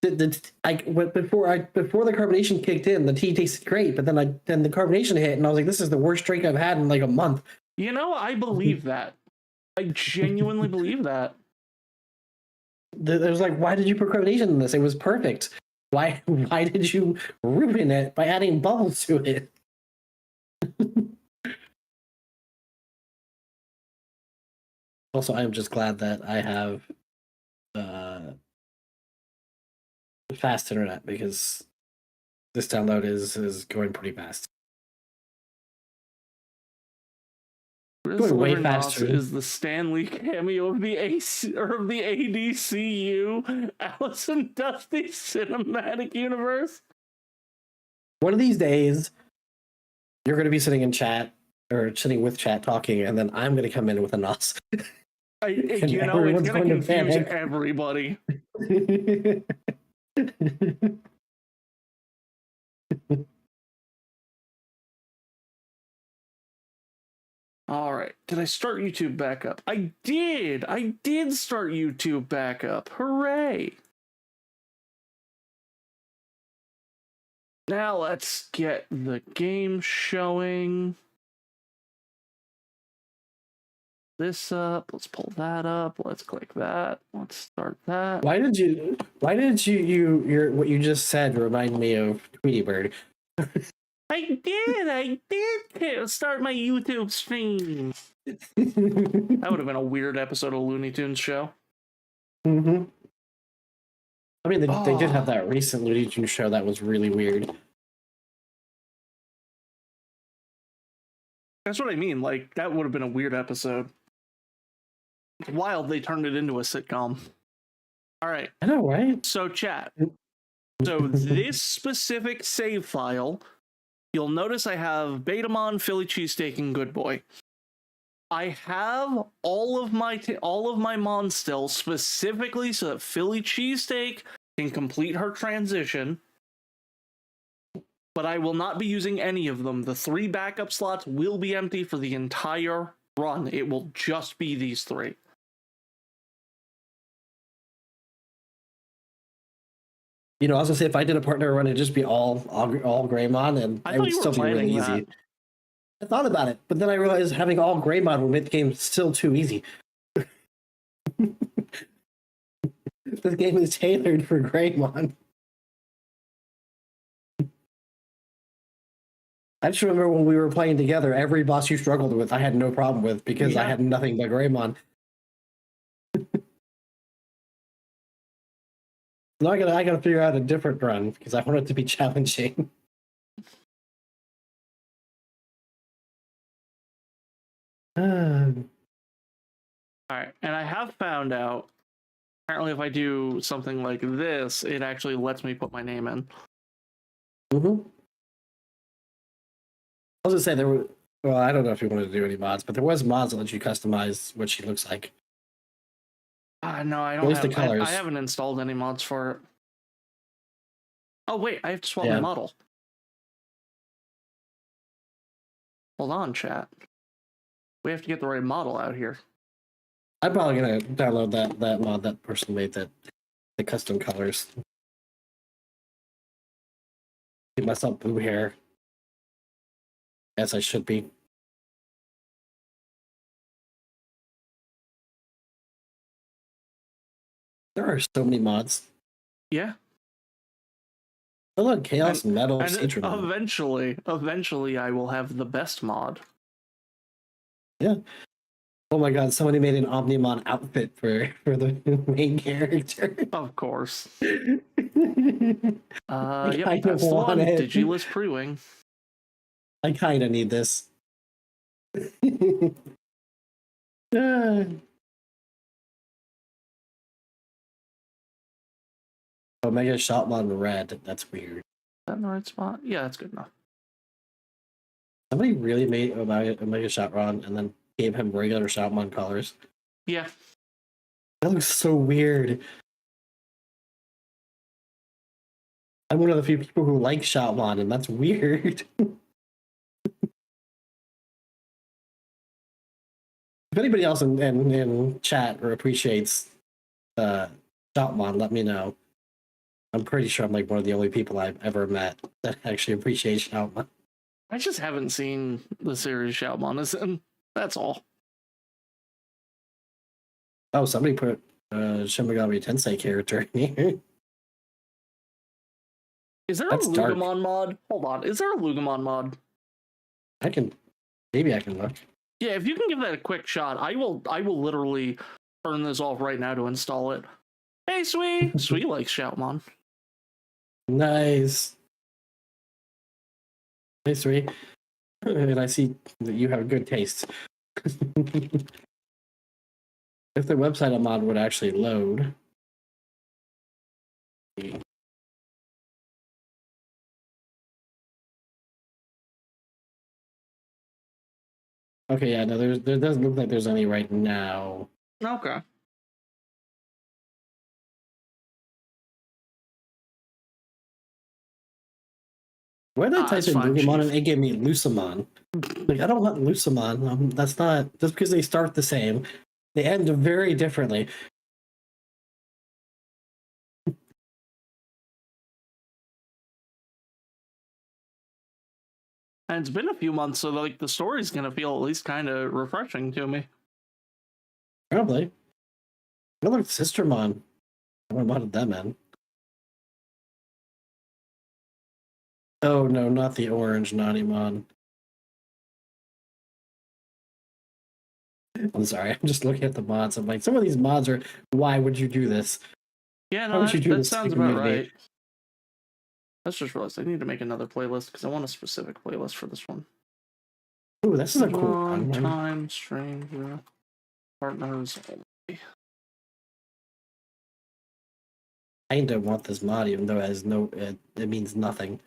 Before the carbonation kicked in, the tea tasted great, but then the carbonation hit, and I was like, "This is the worst drink I've had in like a month." You know, I believe that. I genuinely believe that. It was like, why did you put carbonation in this? It was perfect. Why did you ruin it by adding bubbles to it? Also, I'm just glad that I have fast internet, because this download is going pretty fast. Going way faster. Is the Stanley cameo of the AC or of the ADCU Alyss and Dusty cinematic universe? One of these days, you're going to be sitting in chat or sitting with chat talking, and then I'm going to come in with a NOS. You know, it's going to confuse everybody. All right. Did I start YouTube back up? I did. I did start YouTube back up. Hooray. Now let's get the game showing. This up. Let's pull that up. Let's click that. Let's start that. Why did you what you just said remind me of Tweety Bird? I did start my YouTube stream. That would have been a weird episode of Looney Tunes show. Mm-hmm. I mean, they did have that recent Looney Tunes show that was really weird. That's what I mean. Like, that would have been a weird episode. It's wild they turned it into a sitcom. All right. I know, right? So, chat. So, this specific save file, you'll notice I have Betamon, Philly Cheesesteak, and Good Boy. I have all of my mons still, specifically so that Philly Cheesesteak can complete her transition. But I will not be using any of them. The 3 backup slots will be empty for the entire run. It will just be these 3. You know, I was gonna say, if I did a partner run, it'd just be all Greymon, and it would still be really easy. I thought about it, but then I realized having all Greymon would make the game still too easy. This game is tailored for Greymon. I just remember when we were playing together, every boss you struggled with, I had no problem with, because I had nothing but Greymon. Now I gotta figure out a different run, because I want it to be challenging. Alright, and I have found out, apparently if I do something like this, it actually lets me put my name in. Mm-hmm. I was gonna say, well, I don't know if you wanted to do any mods, but there was mods that let you customize what she looks like. No, I don't have the colors. I haven't installed any mods for it. Oh wait, I have to swap my model. Hold on, chat. We have to get the right model out here. I'm probably gonna download that mod that person made, the custom colors. Give myself blue hair, as I should be. There are so many mods. Yeah. Oh look, Chaos Metal. And eventually I will have the best mod. Yeah. Oh my god, somebody made an Omnimon outfit for the main character. Of course. Yep, that's the one. Digilus Pre-Wing. I kind of need this. Omega Shotmon Red. That's weird. Is that in the right spot? Yeah, that's good enough. Somebody really made Omega Shotmon and then gave him regular Shotmon colors. Yeah. That looks so weird. I'm one of the few people who like Shotmon, and that's weird. If anybody else in chat or appreciates Shoutmon, let me know. I'm pretty sure I'm like one of the only people I've ever met that actually appreciates Shoutmon. I just haven't seen the series Shoutmon is in. That's all. Oh, somebody put Shin Megami Tensei character in here. Is there a Lugamon mod? Hold on. Is there a Lugamon mod? Maybe I can look. Yeah, if you can give that a quick shot, I will literally turn this off right now to install it. Hey, Sweet! Sweet likes Shoutmon. Nice. Hey, Sweet. And I see that you have good taste. If the website I'm on would actually load. Okay, yeah, no, there doesn't look like there's any right now. Okay. Why did I type in Digimon and it gave me Lucamon? Like, I don't want Lucamon. That's not just because they start the same. They end very differently. And it's been a few months, so like the story's gonna feel at least kind of refreshing to me. Probably. I like Sistermon. I wanted them in. Oh no, not the orange Naughtymon. I'm sorry, I'm just looking at the mods. I'm like, some of these mods are, why would you do this? Yeah, no, that sounds about right. Let's just realize I need to make another playlist because I want a specific playlist for this one. Ooh, this is a cool one. Time Stranger Partners only. I don't want this mod, even though it has no, it means nothing.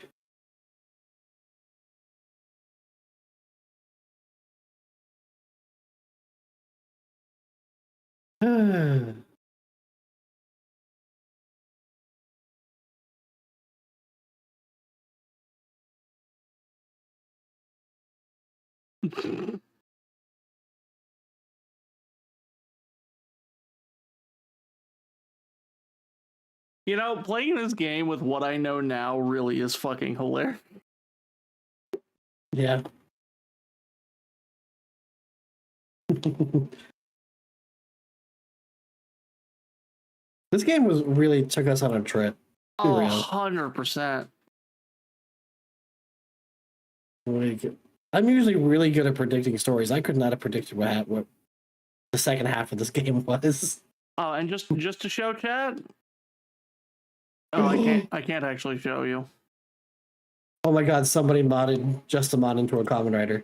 You know, playing this game with what I know now really is fucking hilarious. Yeah. This game was really took us on a trip. 100%. Like, I'm usually really good at predicting stories. I could not have predicted what the second half of this game was. Oh, and just to show chat. Oh, I can't actually show you. Oh my god, somebody modded Justamon into a Kamen Rider.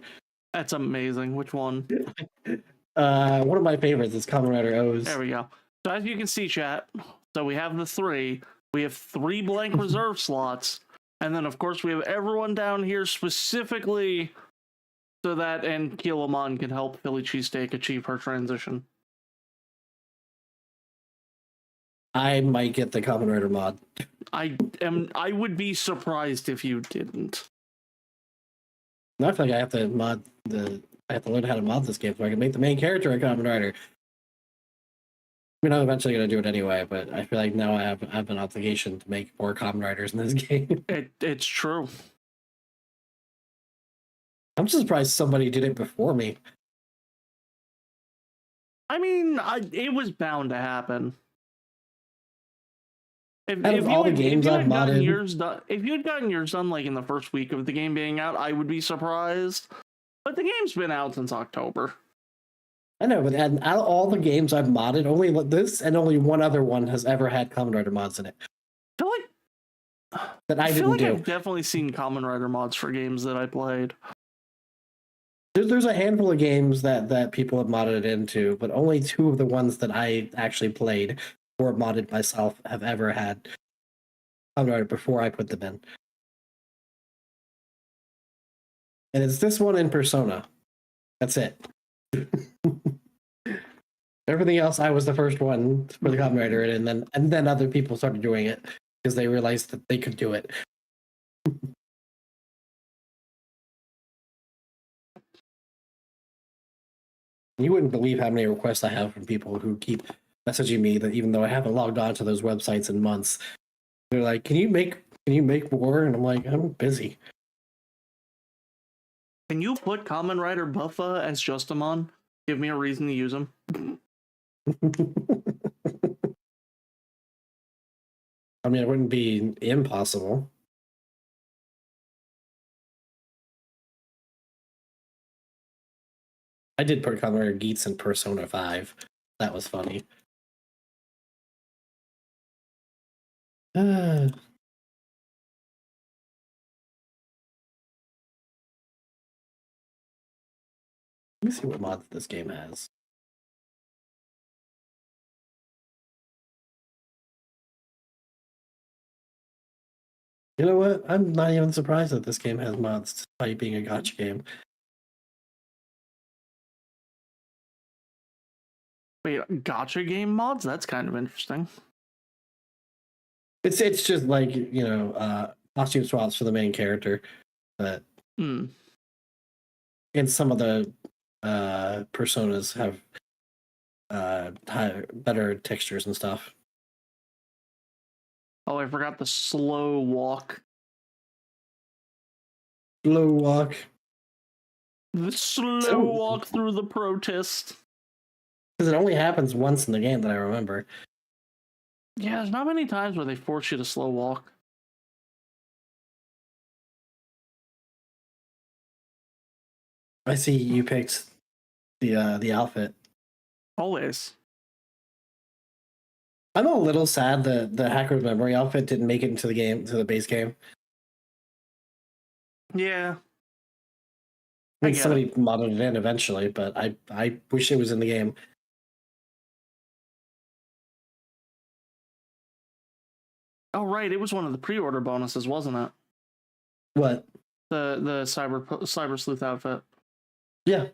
That's amazing. Which one? One of my favorites is Kamen Rider O's. There we go. So as you can see, chat, so we have the three. We have 3 blank reserve slots. And then, of course, we have everyone down here specifically so that and Kilomon can help Philly Cheesesteak achieve her transition. I might get the Kamen Rider mod. I would be surprised if you didn't. I feel like I have to learn how to mod this game so I can make the main character a Kamen Rider. I mean, I'm eventually going to do it anyway, but I feel like now I have an obligation to make more Kamen Riders in this game. It's true. I'm just surprised somebody did it before me. I mean, it was bound to happen. If you had gotten yours done like in the first week of the game being out, I would be surprised. But the game's been out since October. I know, but out of all the games I've modded, only this and only one other one has ever had Kamen Rider mods in it. I feel like I've definitely seen Kamen Rider mods for games that I played. There's a handful of games that people have modded it into, but only 2 of the ones that I actually played or modded myself have ever had Kamen Rider before I put them in. And it's this one in Persona. That's it. Everything else, I was the first one to put the Kamen Rider in, and then other people started doing it because they realized that they could do it. You wouldn't believe how many requests I have from people who keep messaging me that even though I haven't logged on to those websites in months, they're like, "Can you make more?" And I'm like, "I'm busy." Can you put Kamen Rider Buffa as Justamon? Give me a reason to use him. I mean, it wouldn't be impossible. I did put Kamen Rider Geats in Persona 5. That was funny. Let me see what mods this game has. You know what? I'm not even surprised that this game has mods despite being a gacha game. Wait, gacha game mods? That's kind of interesting. It's just like, costume swaps for the main character, but and some of the personas have better textures and stuff. Oh, I forgot the slow walk. Slow walk. The slow walk through the protest. Because it only happens once in the game that I remember. Yeah, there's not many times where they force you to slow walk. I see you picked the outfit. Always. I'm a little sad that the Hacker's Memory outfit didn't make it into the base game. Yeah. I mean, somebody modded it in eventually, but I wish it was in the game. Oh, right. It was one of the pre-order bonuses, wasn't it? What? The cyber sleuth outfit. Yeah.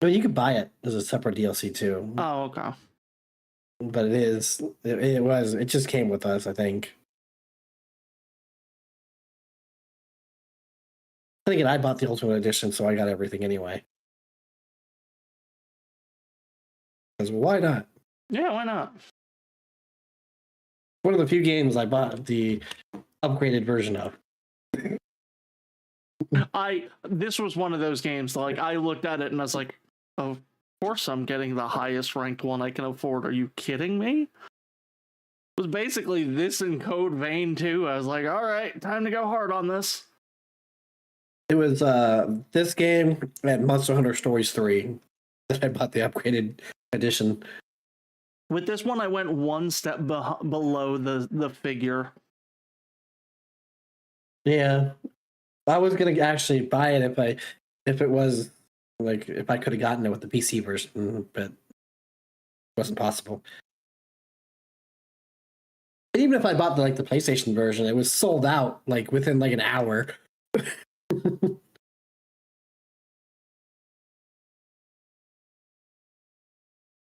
I mean, you could buy it as a separate DLC too. Oh, okay. But it just came with us, I think. I think I bought the Ultimate Edition, so I got everything anyway. Because why not? Yeah, why not? One of the few games I bought the upgraded version of. This was one of those games, like, I looked at it and I was like, of course I'm getting the highest ranked one I can afford. Are you kidding me? It was basically this in Code Vein too. I was like, all right, time to go hard on this. It was this game and Monster Hunter Stories 3 that I bought the upgraded edition. With this one, I went one step below the figure. Yeah, I was gonna actually buy it if it was like if I could have gotten it with the PC version, but it wasn't possible. Even if I bought the PlayStation version, it was sold out like within like an hour.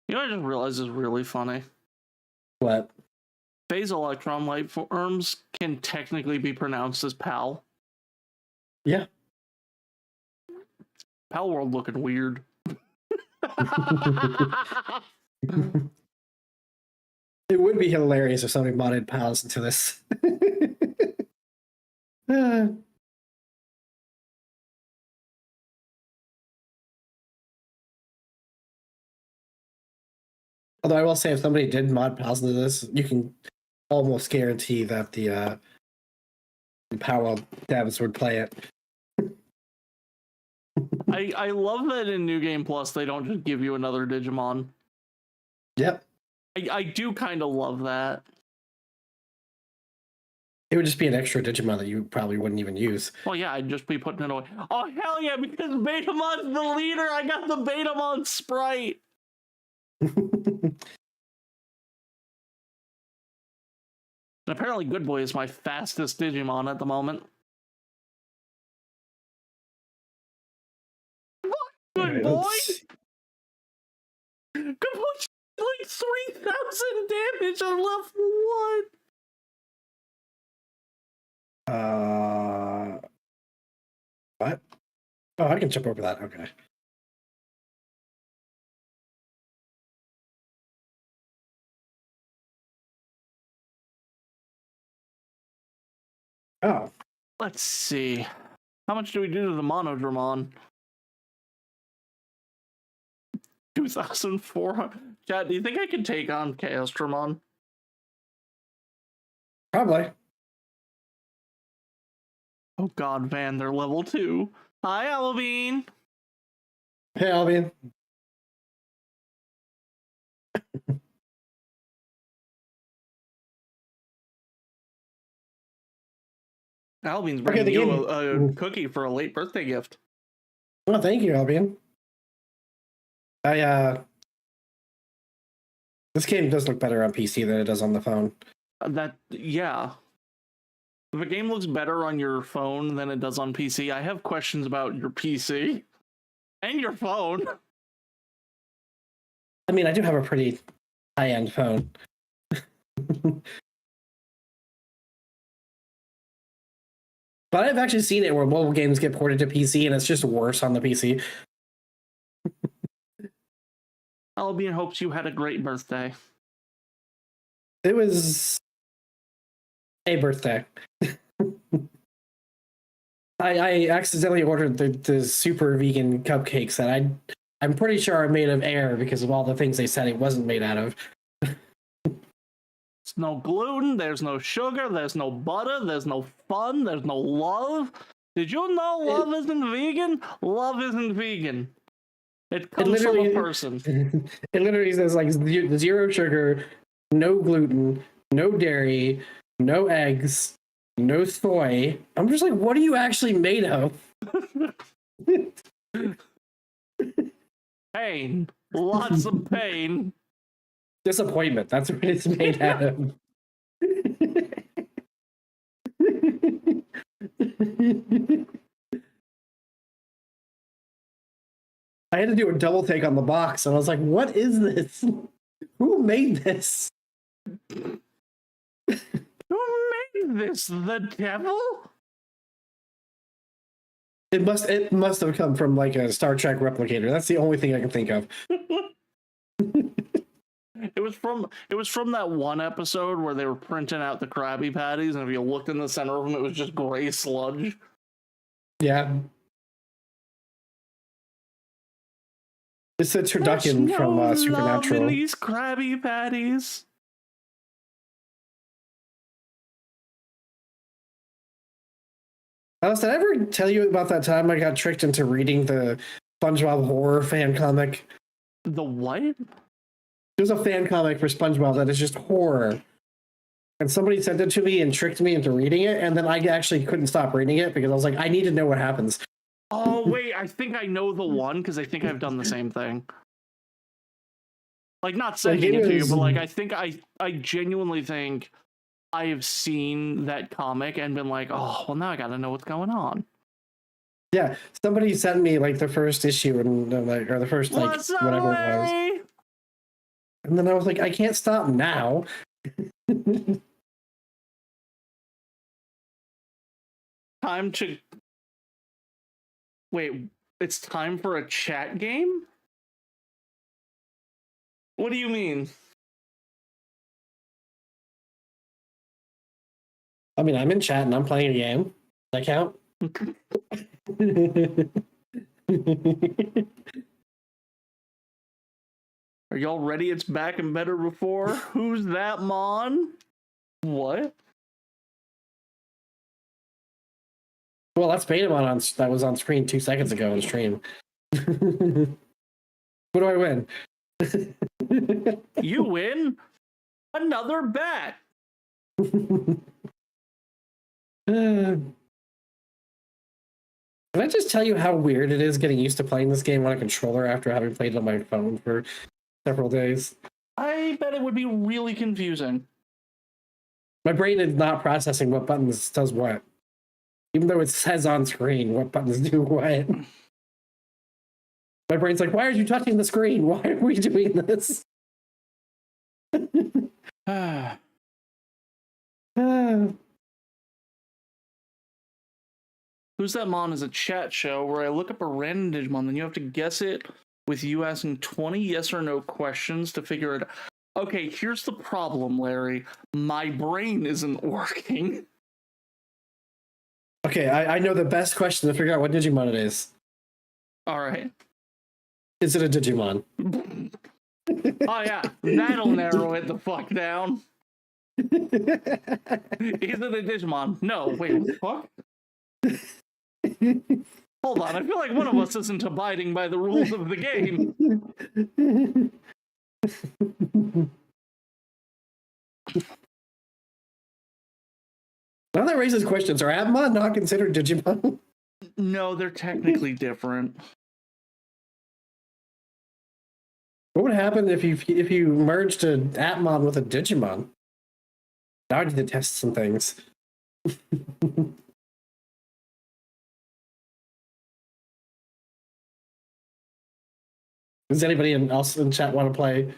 You know, I just realized is really funny. What? Phase electron light forms can technically be pronounced as PAL. Yeah. PAL world looking weird. It would be hilarious if somebody modded PALs into this. Although I will say, if somebody did mod PALs into this, you can almost guarantee that the Power devs would play it. I love that in New Game Plus they don't just give you another Digimon. Yep. I do kind of love that. It would just be an extra Digimon that you probably wouldn't even use. Well, yeah, I'd just be putting it away. Oh, hell yeah, because Betamon's the leader! I got the Betamon sprite! Apparently Good Boy is my fastest Digimon at the moment. What? Good Boy? Good Boy like 3,000 damage on level 1! What? Oh, I can jump over that. Okay. Oh, Let's see. How much do we do to the Monodramon? 2,400. Chat, do you think I can take on Chaos Dramon? probably. Oh god, man, they're level 2. Hi, Alvin. Hey, Albion. Alvin's Okay, bringing the you game. a cookie for a late birthday gift. Oh, thank you, Albion. This game does look better on PC than it does on the phone. Yeah. If a game looks better on your phone than it does on PC, I have questions about your PC and your phone. I mean, I do have a pretty high-end phone. But I've actually seen it where mobile games get ported to PC and it's just worse on the PC. Albion hopes you had a great birthday. It was a birthday. I accidentally ordered the super vegan cupcakes that I'm pretty sure are made of air because of all the things they said it wasn't made out of. There's no gluten, there's no sugar, there's no butter, there's no fun, there's no love. Did you know love isn't vegan? Love isn't vegan. It comes from a person. It literally says like 0 sugar, no gluten, no dairy, no eggs, no soy. I'm just like, what are you actually made of? Pain. Lots of pain. Disappointment. That's what it's made out of. I had to do a double take on the box, and I was like, what is this? Who made this? Who made this? The devil? It must have come from like a Star Trek replicator. That's the only thing I can think of. It was from that one episode where they were printing out the Krabby Patties, and if you looked in the center of them, it was just gray sludge. Yeah. It's a turducken from Supernatural. Love in these Krabby Patties. Alice, did I ever tell you about that time I got tricked into reading the SpongeBob horror fan comic? The what? There's a fan comic for SpongeBob that is just horror. And somebody sent it to me and tricked me into reading it, and then I actually couldn't stop reading it because I was like, I need to know what happens. Oh, wait, I think I know the one because I think I've done the same thing. Like, not sending it to you, but like, I genuinely think I have seen that comic and been like, oh, well, now I gotta know what's going on. Yeah, somebody sent me like the first issue and like, or the first like whatever it was. And then I was like, I can't stop now. Time to... Wait, it's time for a chat game? What do you mean? I mean, I'm in chat and I'm playing a game. Does that count? Are y'all ready? It's back and better before. Who's that, Mon? What? Well, that's Betamon that was on screen 2 seconds ago in stream. What do I win? You win another bet. Can I just tell you how weird it is getting used to playing this game on a controller after having played it on my phone for several days? I bet it would be really confusing. My brain is not processing what buttons does what. Even though it says on screen what buttons do what. My brain's like, why are you touching the screen? Why are we doing this? Who's That Mon is a chat show where I look up a random Digimon, then you have to guess it with you asking 20 yes or no questions to figure it out. Okay, here's the problem, Larry. My brain isn't working. Okay, I know the best question to figure out what Digimon it is. All right. Is it a Digimon? Oh yeah, that'll narrow it the fuck down. Is it a Digimon? No, wait, what the fuck? Hold on, I feel like one of us isn't abiding by the rules of the game. Now that raises questions. Are Atmon not considered Digimon? No, they're technically different. What would happen if you merged an Atmon with a Digimon? Now I need to test some things. Does anybody else in chat want to play?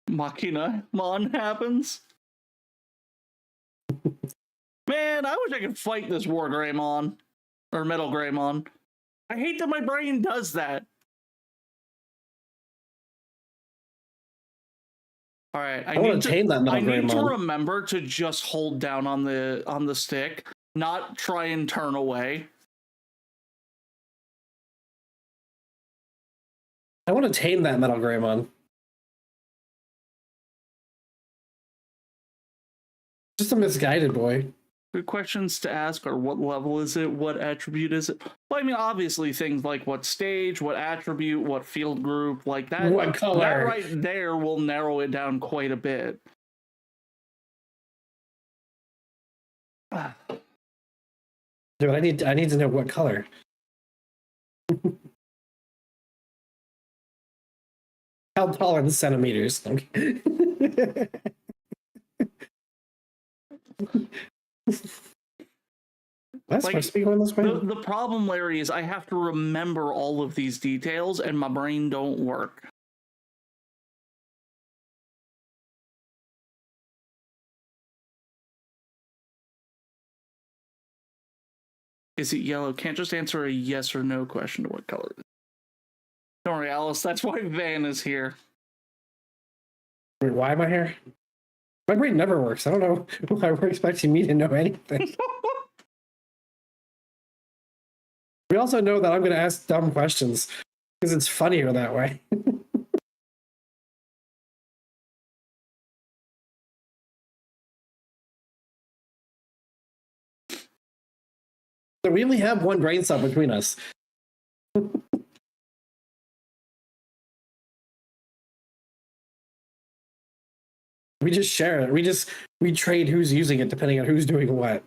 Machina Mon happens. Man, I wish I could fight this War Greymon. Or Metal Greymon. I hate that my brain does that. All right, I want to tame that Metal need to Greymon. remember to just hold down on the stick, not try and turn away. I want to tame that Metal Greymon. Just a misguided boy. Good questions to ask are what level is it? What attribute is it? Well, I mean, obviously things like what stage, what attribute, what field group, like that. What color? That right there will narrow it down quite a bit. Dude, I need to know what color. How tall in centimeters? Okay. That's Like, supposed to be going this way. The problem, Larry, is I have to remember all of these details and my brain don't work. Is it yellow? Can't just answer a yes or no question to what color. Don't worry, Alyss, that's why Van is here. Wait, why am I here? My brain never works. I don't know why we're expecting me to know anything. We also know that I'm going to ask dumb questions because it's funnier that way. So we only have one brain cell between us. We just share it. We trade who's using it depending on who's doing what.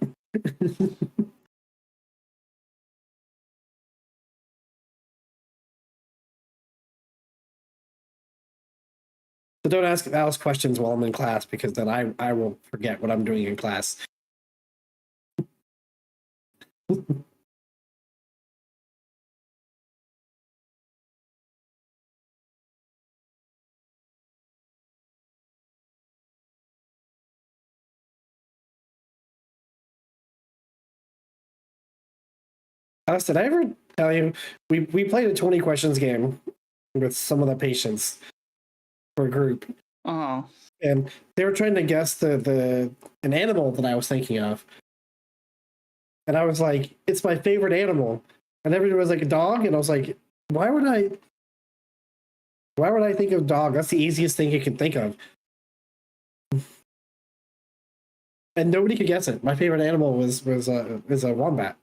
So don't ask Alice questions while I'm in class because then I will forget what I'm doing in class. Alice, did I ever tell you we played a 20 questions game with some of the patients for a group? Oh. And they were trying to guess an animal that I was thinking of. And I was like, it's my favorite animal. And everybody was like, a dog? And I was like, why would I think of dog? That's the easiest thing you can think of. And nobody could guess it. My favorite animal is a wombat.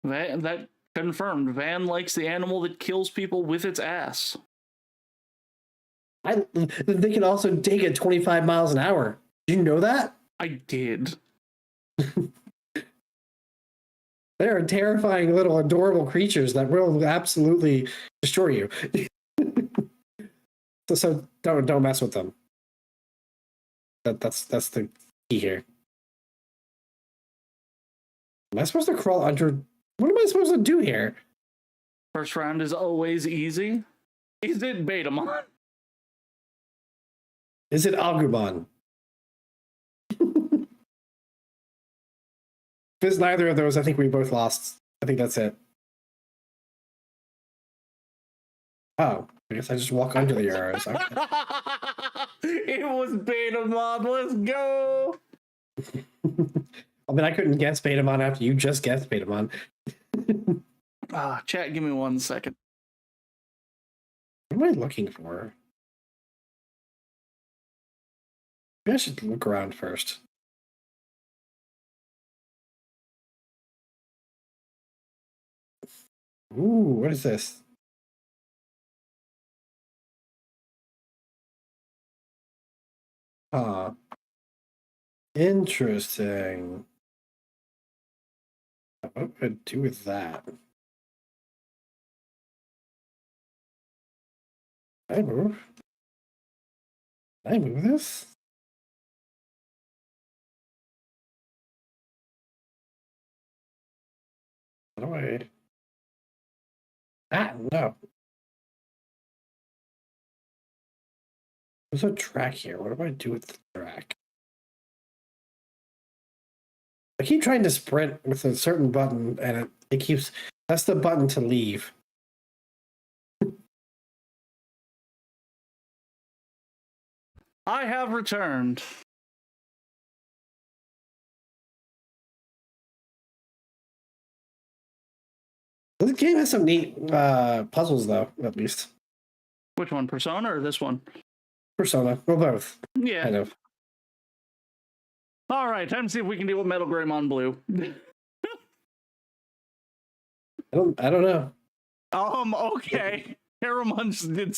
That confirmed. Van likes the animal that kills people with its ass. They can also dig at 25 miles an hour. Did you know that? I did. They're terrifying little adorable creatures that will absolutely destroy you. so don't mess with them. That's the key here. Am I supposed to crawl under? What am I supposed to do here? First round is always easy. Is it Betamon? Is it Agumon? If it's neither of those, I think we both lost. I think that's it. Oh. I guess I just walk under the arrows. Okay. It was Betamon. Let's go. I mean, I couldn't guess Betamon after you just guessed Betamon. Chat, give me 1 second. What am I looking for? Maybe I should look around first. Ooh, what is this? Interesting. What would I do with that? Can I move? Can I move this? How do I? No. There's a track here. What do I do with the track? I keep trying to sprint with a certain button, and it keeps... That's the button to leave. I have returned. This game has some neat puzzles, though, at least. Which one, Persona or this one? Persona. Well, both. Yeah. Kind of. All right, time to see if we can deal with Metal Greymon Blue. I don't know. Okay. Caramon just did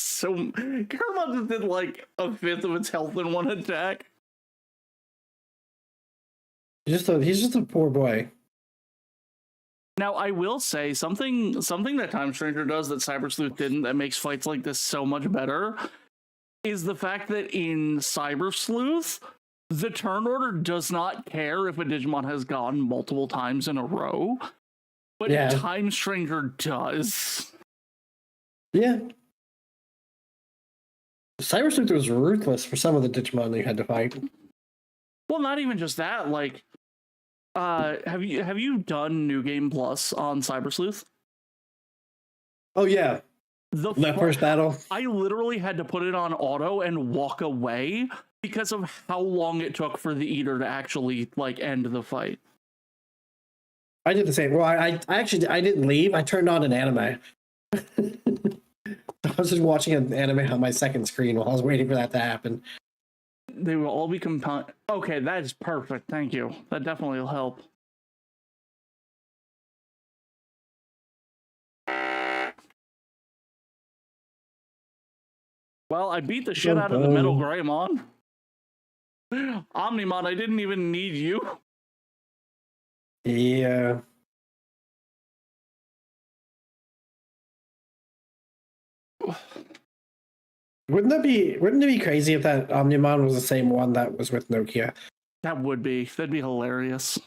Caramon just did like a fifth of its health in one attack. He's just a poor boy. Now, I will say something that Time Stranger does that Cyber Sleuth didn't, that makes fights like this so much better, is the fact that in Cyber Sleuth, the turn order does not care if a Digimon has gone multiple times in a row, but Time Stranger does. Yeah. Cyber Sleuth was ruthless for some of the Digimon that you had to fight. Well, not even just that, like, have you done New Game Plus on Cyber Sleuth? Oh yeah. That first battle. I literally had to put it on auto and walk away because of how long it took for the Eater to actually like end the fight. I did the same. Well, I actually didn't leave. I turned on an anime. I was just watching an anime on my second screen while I was waiting for that to happen. They will all be combined. Okay, that is perfect. Thank you. That definitely will help. Well, I beat the shit out of the Metal Greymon. Omnimon, I didn't even need you. Yeah. Wouldn't it be crazy if that Omnimon was the same one that was with Nokia? That'd be hilarious.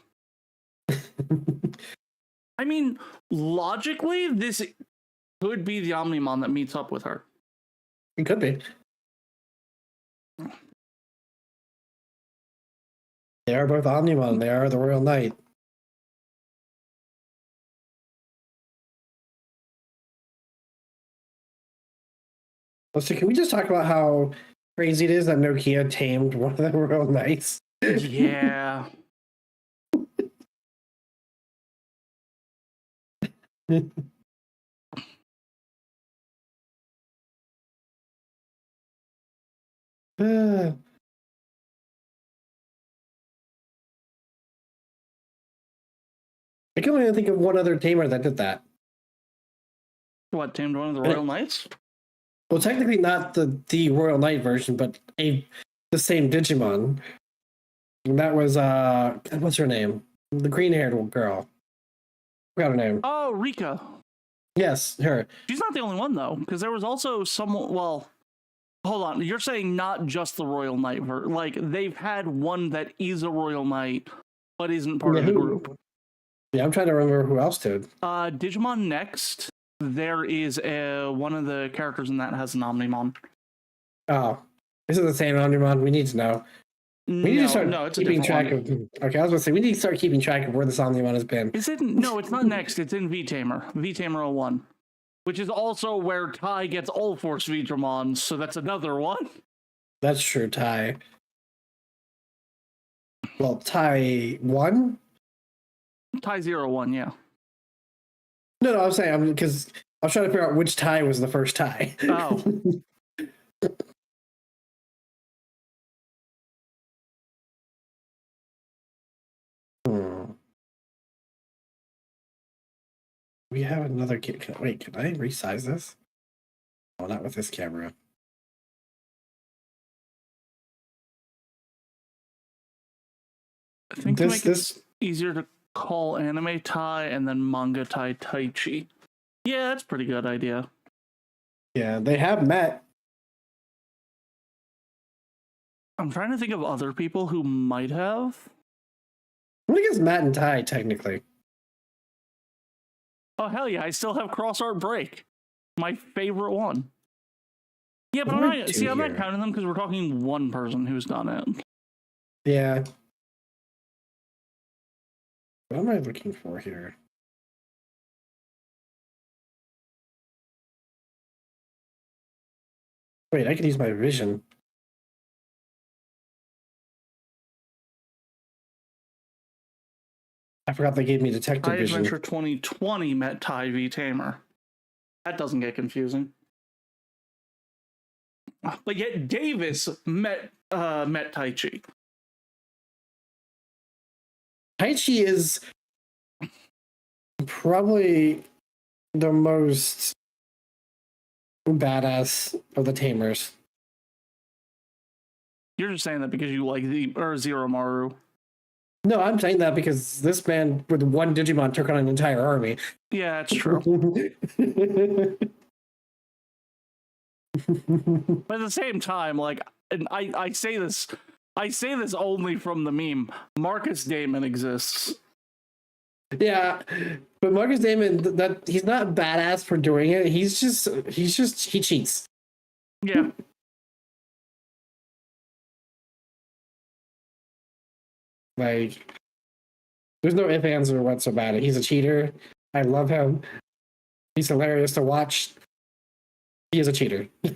I mean, logically, this could be the Omnimon that meets up with her. It could be. They are both Omnimon. They are the Royal Knight. Let's see, can we just talk about how crazy it is that Nokia tamed one of the Royal Knights? Yeah. I can only think of one other tamer that did that. What, tamed one of the Royal Knights? Well, technically not the Royal Knight version, but the same Digimon. And that was what's her name? The green-haired girl. Forgot her name. Oh, Rika. Yes, her. She's not the only one though, because there was also someone. Well, hold on. You're saying not just the Royal Knight, like they've had one that is a Royal Knight, but isn't part of the group. Yeah, I'm trying to remember who else did. Digimon Next. There is one of the characters in that has an Omnimon. Oh, is it the same Omnimon? We need to know. We need to start keeping track of. Okay, I was going to say we need to start keeping track of where this Omnimon has been. Is it? No, it's not Next. It's in V-Tamer. V-Tamer 01. which is also where Tai gets all Force Vidramons, so that's another one. That's true, Tai. Well, Tai 1? Tai 01, yeah. No, I'm saying, because I was trying to figure out which Tai was the first Tai. Oh. We have another kid. Wait, can I resize this? Oh, not with this camera. I think to make it easier to call anime Tai and then manga Tai Taichi. Yeah, that's a pretty good idea. Yeah, they have met. I'm trying to think of other people who might have. I think it's Matt and Tai, technically. Oh, hell yeah, I still have Cross Art Break. My favorite one. Yeah, but I'm not counting them because we're talking one person who's done it. Yeah. What am I looking for here? Wait, I can use my vision. I forgot they gave me detective vision. Adventure 2020 met Tai V Tamer. That doesn't get confusing. But yet Davis met Taichi. Taichi is probably the most badass of the Tamers. You're just saying that because you like Zero Maru. No, I'm saying that because this man with one Digimon took on an entire army. Yeah, it's true. But at the same time, like, and I say this only from the meme. Marcus Damon exists. Yeah, but Marcus Damon, that he's not badass for doing it. He cheats. Yeah. Like, there's no ifs, ands, or what's about it. He's a cheater. I love him. He's hilarious to watch. He is a cheater. All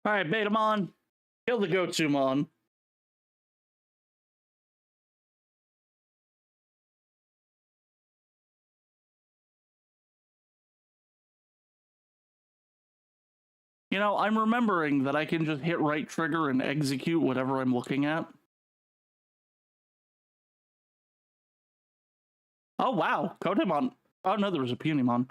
right, Betamon, kill the Gotsumon. You know, I'm remembering that I can just hit right trigger and execute whatever I'm looking at. Oh, wow. Kotemon. Oh, no, there was a Punimon.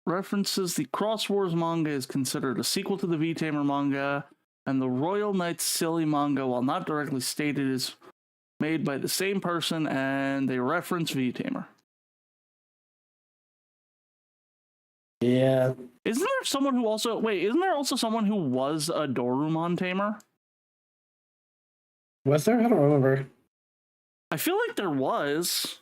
References the Cross Wars manga is considered a sequel to the V-Tamer manga, and the Royal Knights Silly manga, while not directly stated, is made by the same person, and they reference V-Tamer. Yeah. Isn't there someone who also... Wait, isn't there also someone who was a Dorumon tamer? Was there? I don't remember. I feel like there was.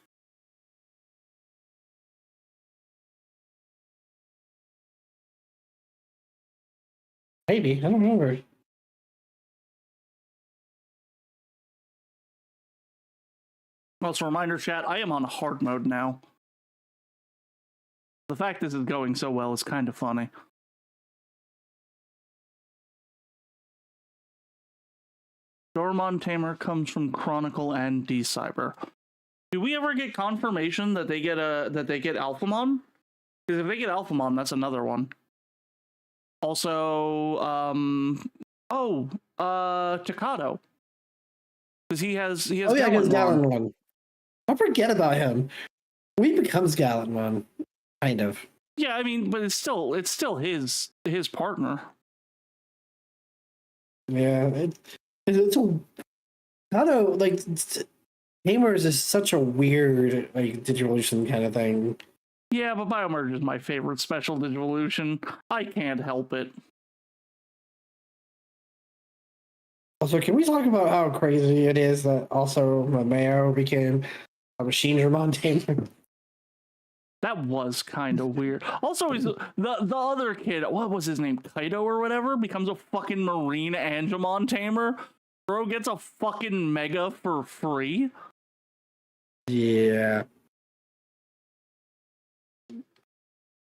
Maybe. I don't remember. Well, it's a reminder, chat, I am on hard mode now. The fact this is going so well is kind of funny. Dorumon Tamer comes from Chronicle and D-Cyber. Do we ever get confirmation that they get Alphamon? Because if they get Alphamon, that's another one. Also, Takado. Because he has Oh yeah, he has Gallantmon. I forget about him. When he becomes Gallantmon, kind of. Yeah, I mean, but it's still his partner. Yeah, it's a. I don't know, like Tamers is such a weird like Digivolution kind of thing. Yeah, but Biomerge is my favorite special Digivolution. I can't help it. Also, can we talk about how crazy it is that also Mameo became a Machine Dramon Tamer? That was kind of weird. Also, the other kid, what was his name? Kaito or whatever, becomes a fucking Marine Angemon tamer. Bro gets a fucking Mega for free. Yeah.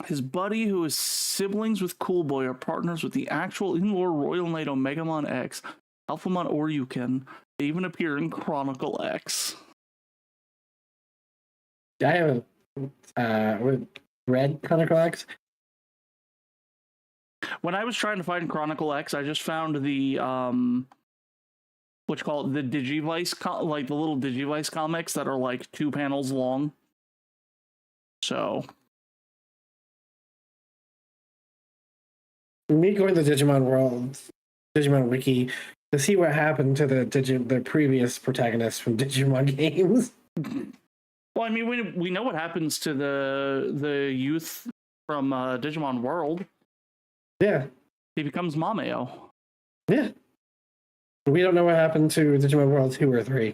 His buddy, who is siblings with Cool Boy, are partners with the actual in-lore Royal Knight Omegamon X, Alphamon Oryuken. They even appear in Chronicle X. I have red Chronicle X. When I was trying to find Chronicle X, I just found the what you call it, the Digivice, like the little Digivice comics that are like 2 panels long. So Me going to Digimon World, Digimon Wiki to see what happened to the previous protagonists from Digimon games. well, I mean, we know what happens to the youth from Digimon World. Yeah. He becomes Mameo. Yeah. We don't know what happened to Digimon World 2 or 3.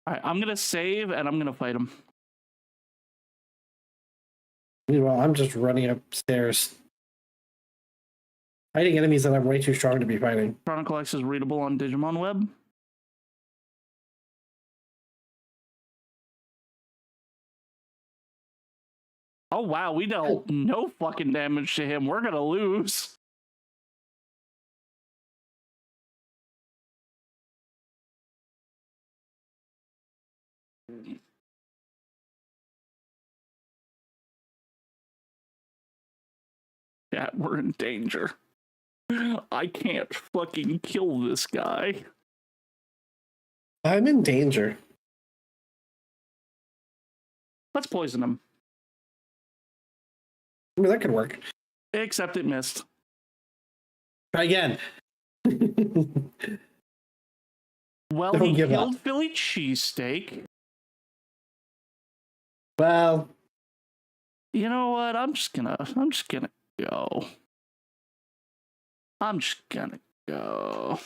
All right, I'm going to save and I'm going to fight him. Meanwhile, I'm just running upstairs, fighting enemies that I'm way too strong to be fighting. Chronicle X is readable on Digimon Web. Oh, wow, we dealt no fucking damage to him. We're going to lose. Yeah, we're in danger. I can't fucking kill this guy. I'm in danger. Let's poison him. I mean, that could work. Except it missed. Try again. Well, Don't he give killed up. Philly cheesesteak. Well, You know what? I'm just gonna go. I'm just gonna go.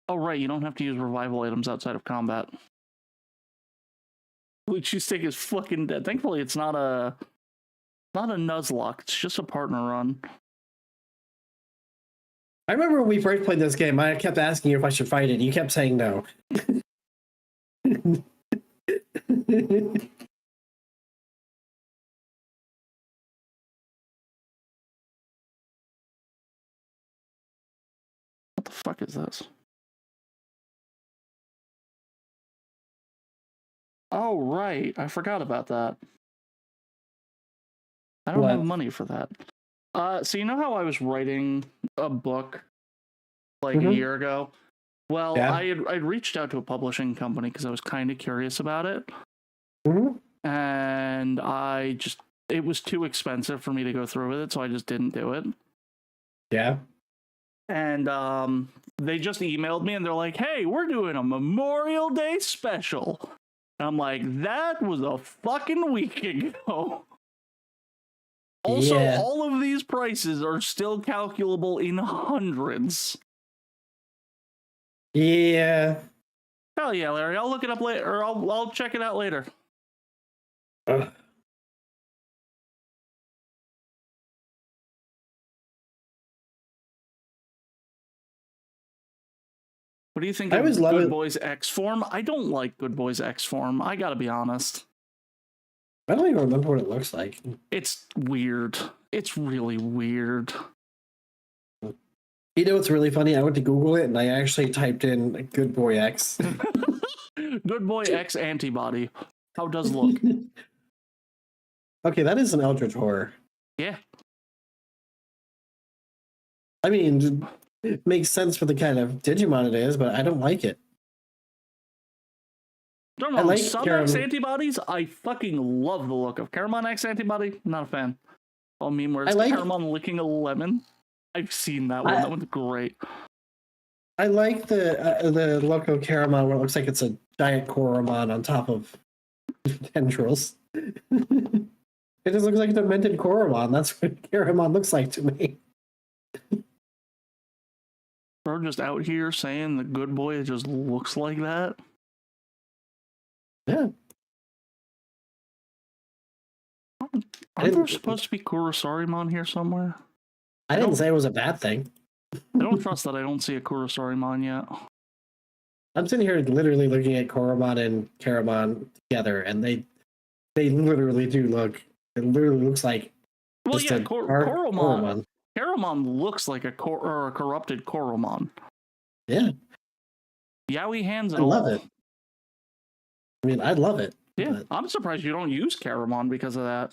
Oh, right, you don't have to use revival items outside of combat. Philly cheesesteak is fucking dead. Thankfully, it's not a Nuzlocke. It's just a partner run. I remember when we first played this game, I kept asking you if I should fight it. You kept saying no. What the fuck is this? Oh, right. I forgot about that. I don't What? have money for that. So you know how I was writing a book like a year ago? Well, Yeah. I'd reached out to a publishing company because I was kind of curious about it. And it was too expensive for me to go through with it, so I just didn't do it. Yeah. And they just emailed me and they're like, hey, we're doing a Memorial Day special. And I'm like, that was a fucking week ago. Also, Yeah. all of these prices are still calculable in hundreds. Yeah. Hell yeah, Larry. I'll look it up later, or I'll check it out later. Ugh. What do you think I of always love Good it. Boys X form? I don't like Good Boys X form. I gotta be honest. I don't even remember what it looks like. It's weird. It's really weird. You know what's really funny? I went to Google it and I actually typed in Good Boy X. Good Boy X antibody. How does look? Okay, that is an Eldritch horror. Yeah. I mean, it makes sense for the kind of Digimon it is, but I don't like it. Don't know. I like Some X antibodies, I fucking love the look of. Caramon X antibody, not a fan. Oh, meme where it's Caramon licking a lemon. I've seen that one. That one's great. I like the look of Caramon where it looks like it's a giant Koromon on top of tendrils. It just looks like a demented Koromon. That's what Caramon looks like to me. We're just out here saying the Good Boy just looks like that. Yeah. Aren't there supposed to be Kurosarimon here somewhere? I didn't say it was a bad thing. I don't trust that I don't see a Kurosarimon yet. I'm sitting here literally looking at Koromon and Caramon together, and they They literally do look. It literally looks like. Well, just yeah, a dark Koromon. Koromon looks like a corrupted Koromon. Yeah, Yaoi hands I and love all. it. I mean, I love it. Yeah, but- I'm surprised you don't use Koromon because of that.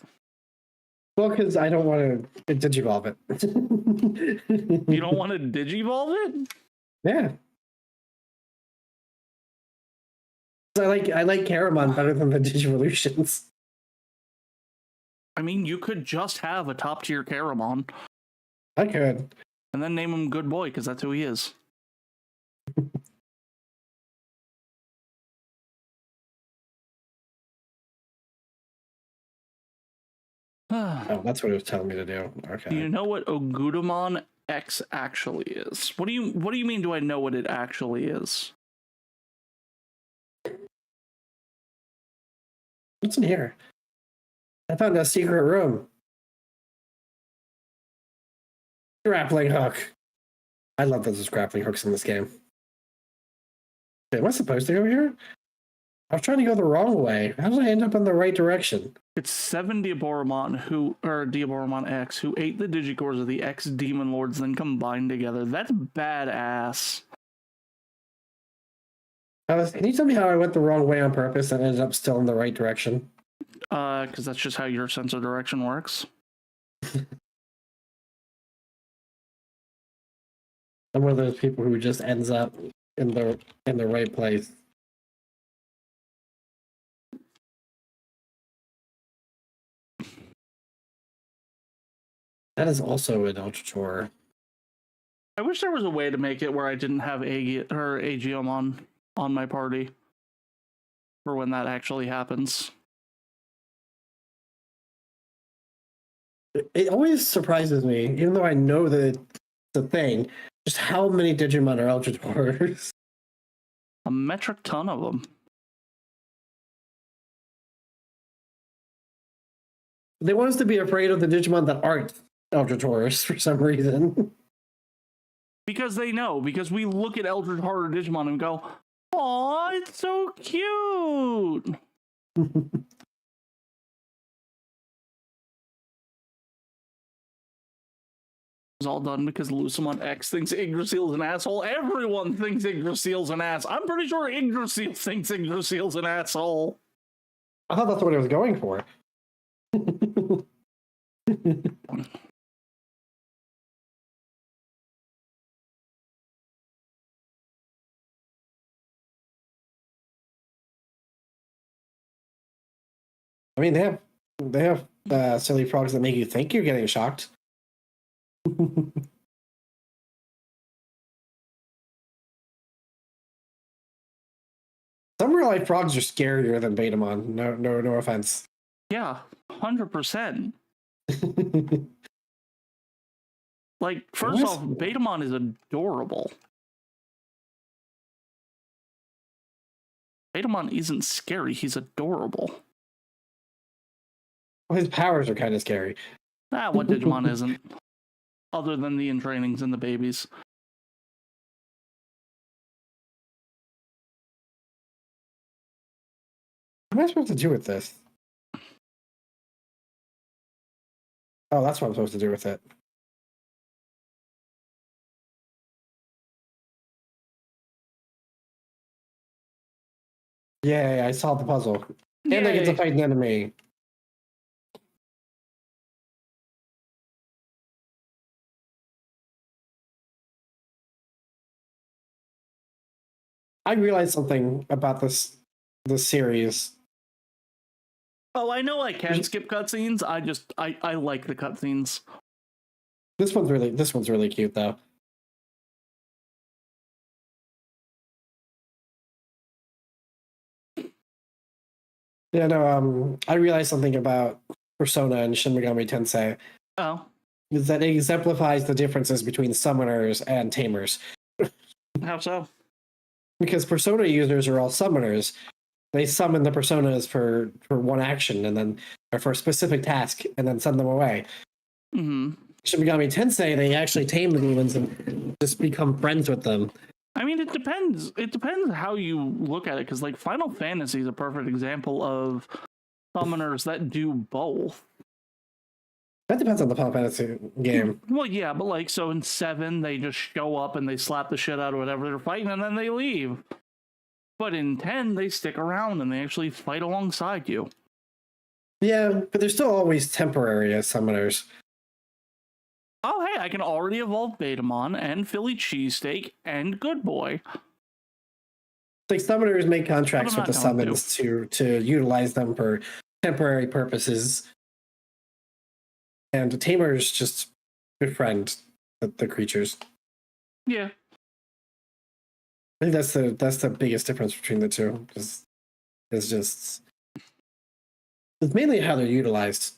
Well, because I don't want to digivolve it. You don't want to digivolve it? Yeah. I like Caramon better than the Digivolutions. I mean, you could just have a top tier Koromon I could. and then name him Good Boy because that's who he is. Oh, that's what it was telling me to do. Okay. Do you know what Ogudamon X actually is? What do you mean? Do I know what it actually is? What's in here? I found a secret room. Grappling hook. I love that there's grappling hooks in this game. Am I supposed to go here? I was trying to go the wrong way. How did I end up in the right direction? It's 7 Diaboromon X who ate the Digicores of the X Demon Lords, then combined together. That's badass. Can you tell me how I went the wrong way on purpose and ended up still in the right direction? Because that's just how your sense of direction works. I'm one of those people who just ends up in the right place. That is also an Ultra Tour. I wish there was a way to make it where I didn't have Aegium on my party for when that actually happens. It always surprises me, even though I know that it's a thing, just how many Digimon are Ultra Tours. A metric ton of them. They want us to be afraid of the Digimon that aren't Ultra Tours for some reason. Because they know. Because we look at Eldritch Horror Digimon and go, "Aw, it's so cute." It's all done because Lucimon X thinks Yggdrasil's an asshole. Everyone thinks Yggdrasil's an ass. I'm pretty sure Yggdrasil thinks Yggdrasil's an asshole. I thought that's what I was going for. I mean, they have silly frogs that make you think you're getting shocked. Some real life frogs are scarier than Betamon. No offense. Yeah, 100%. Like, first off, Betamon is adorable. Betamon isn't scary, he's adorable. Well, his powers are kind of scary. What Digimon isn't? Other than the entrainings and the babies. What am I supposed to do with this? Oh, that's what I'm supposed to do with it. Yay, I solved the puzzle. And I get to fight an enemy. I realized something about this series. Oh, I know I can skip cutscenes. I like the cutscenes. This one's really cute though. Yeah, no, I realized something about Persona and Shin Megami Tensei. Oh. Is that it exemplifies the differences between summoners and tamers. How so? Because Persona users are all summoners. They summon the personas for one action and then or for a specific task and then send them away. Mm-hmm. Shin Megami Tensei, they actually tame the demons and just become friends with them. I mean, it depends. It depends how you look at it, because like Final Fantasy is a perfect example of summoners that do both. That depends on the Final Fantasy game. Well, yeah, but like, so in 7, they just show up and they slap the shit out of whatever they're fighting and then they leave. But in 10, they stick around and they actually fight alongside you. Yeah, but they're still always temporary as summoners. Oh, hey, I can already evolve Betamon and Philly Cheesesteak and Good Boy. Like, summoners make contracts with the not going summons to utilize them for temporary purposes. And the tamers just befriend the creatures. Yeah. I think that's the biggest difference between the two. It's mainly how they're utilized.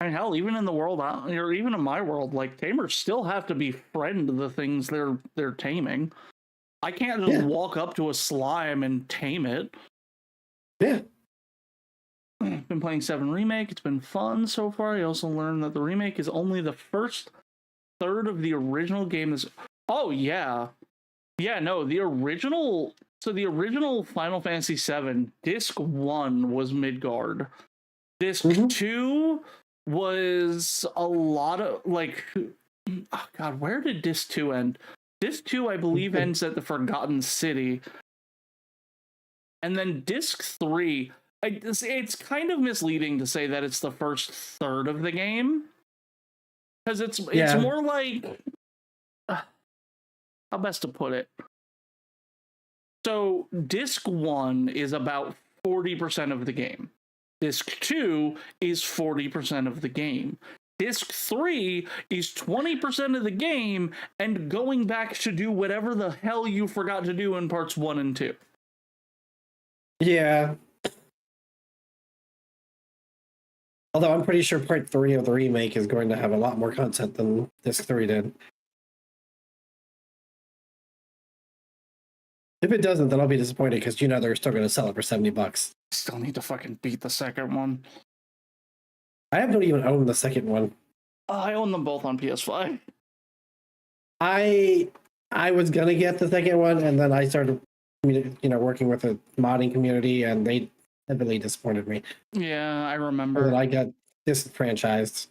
I mean, hell, even in the world, or even in my world, like, tamers still have to befriend the things they're taming. I can't just walk up to a slime and tame it. Yeah. I've been playing 7 Remake. It's been fun so far. I also learned that the remake is only the first third of the original game. Oh, yeah. Yeah, no, the original... So the original Final Fantasy VII, Disc 1 was Midgard. Disc 2 was a lot of, like... Oh, God, where did Disc 2 end? Disc 2, I believe, ends at the Forgotten City. And then Disc 3... It's kind of misleading to say that it's the first third of the game, because it's more like, how best to put it. So Disc 1 is about 40% of the game. Disc 2 is 40% of the game. Disc 3 is 20% of the game and going back to do whatever the hell you forgot to do in parts 1 and 2. Yeah. Although I'm pretty sure part 3 of the remake is going to have a lot more content than Disc 3 did. If it doesn't, then I'll be disappointed, because they're still going to sell it for $70. Still need to fucking beat the second one. I don't even own the second one. I own them both on PS5. I was going to get the second one, and then I started working with a modding community, and they heavily disappointed me. Yeah, I remember. And I got disenfranchised.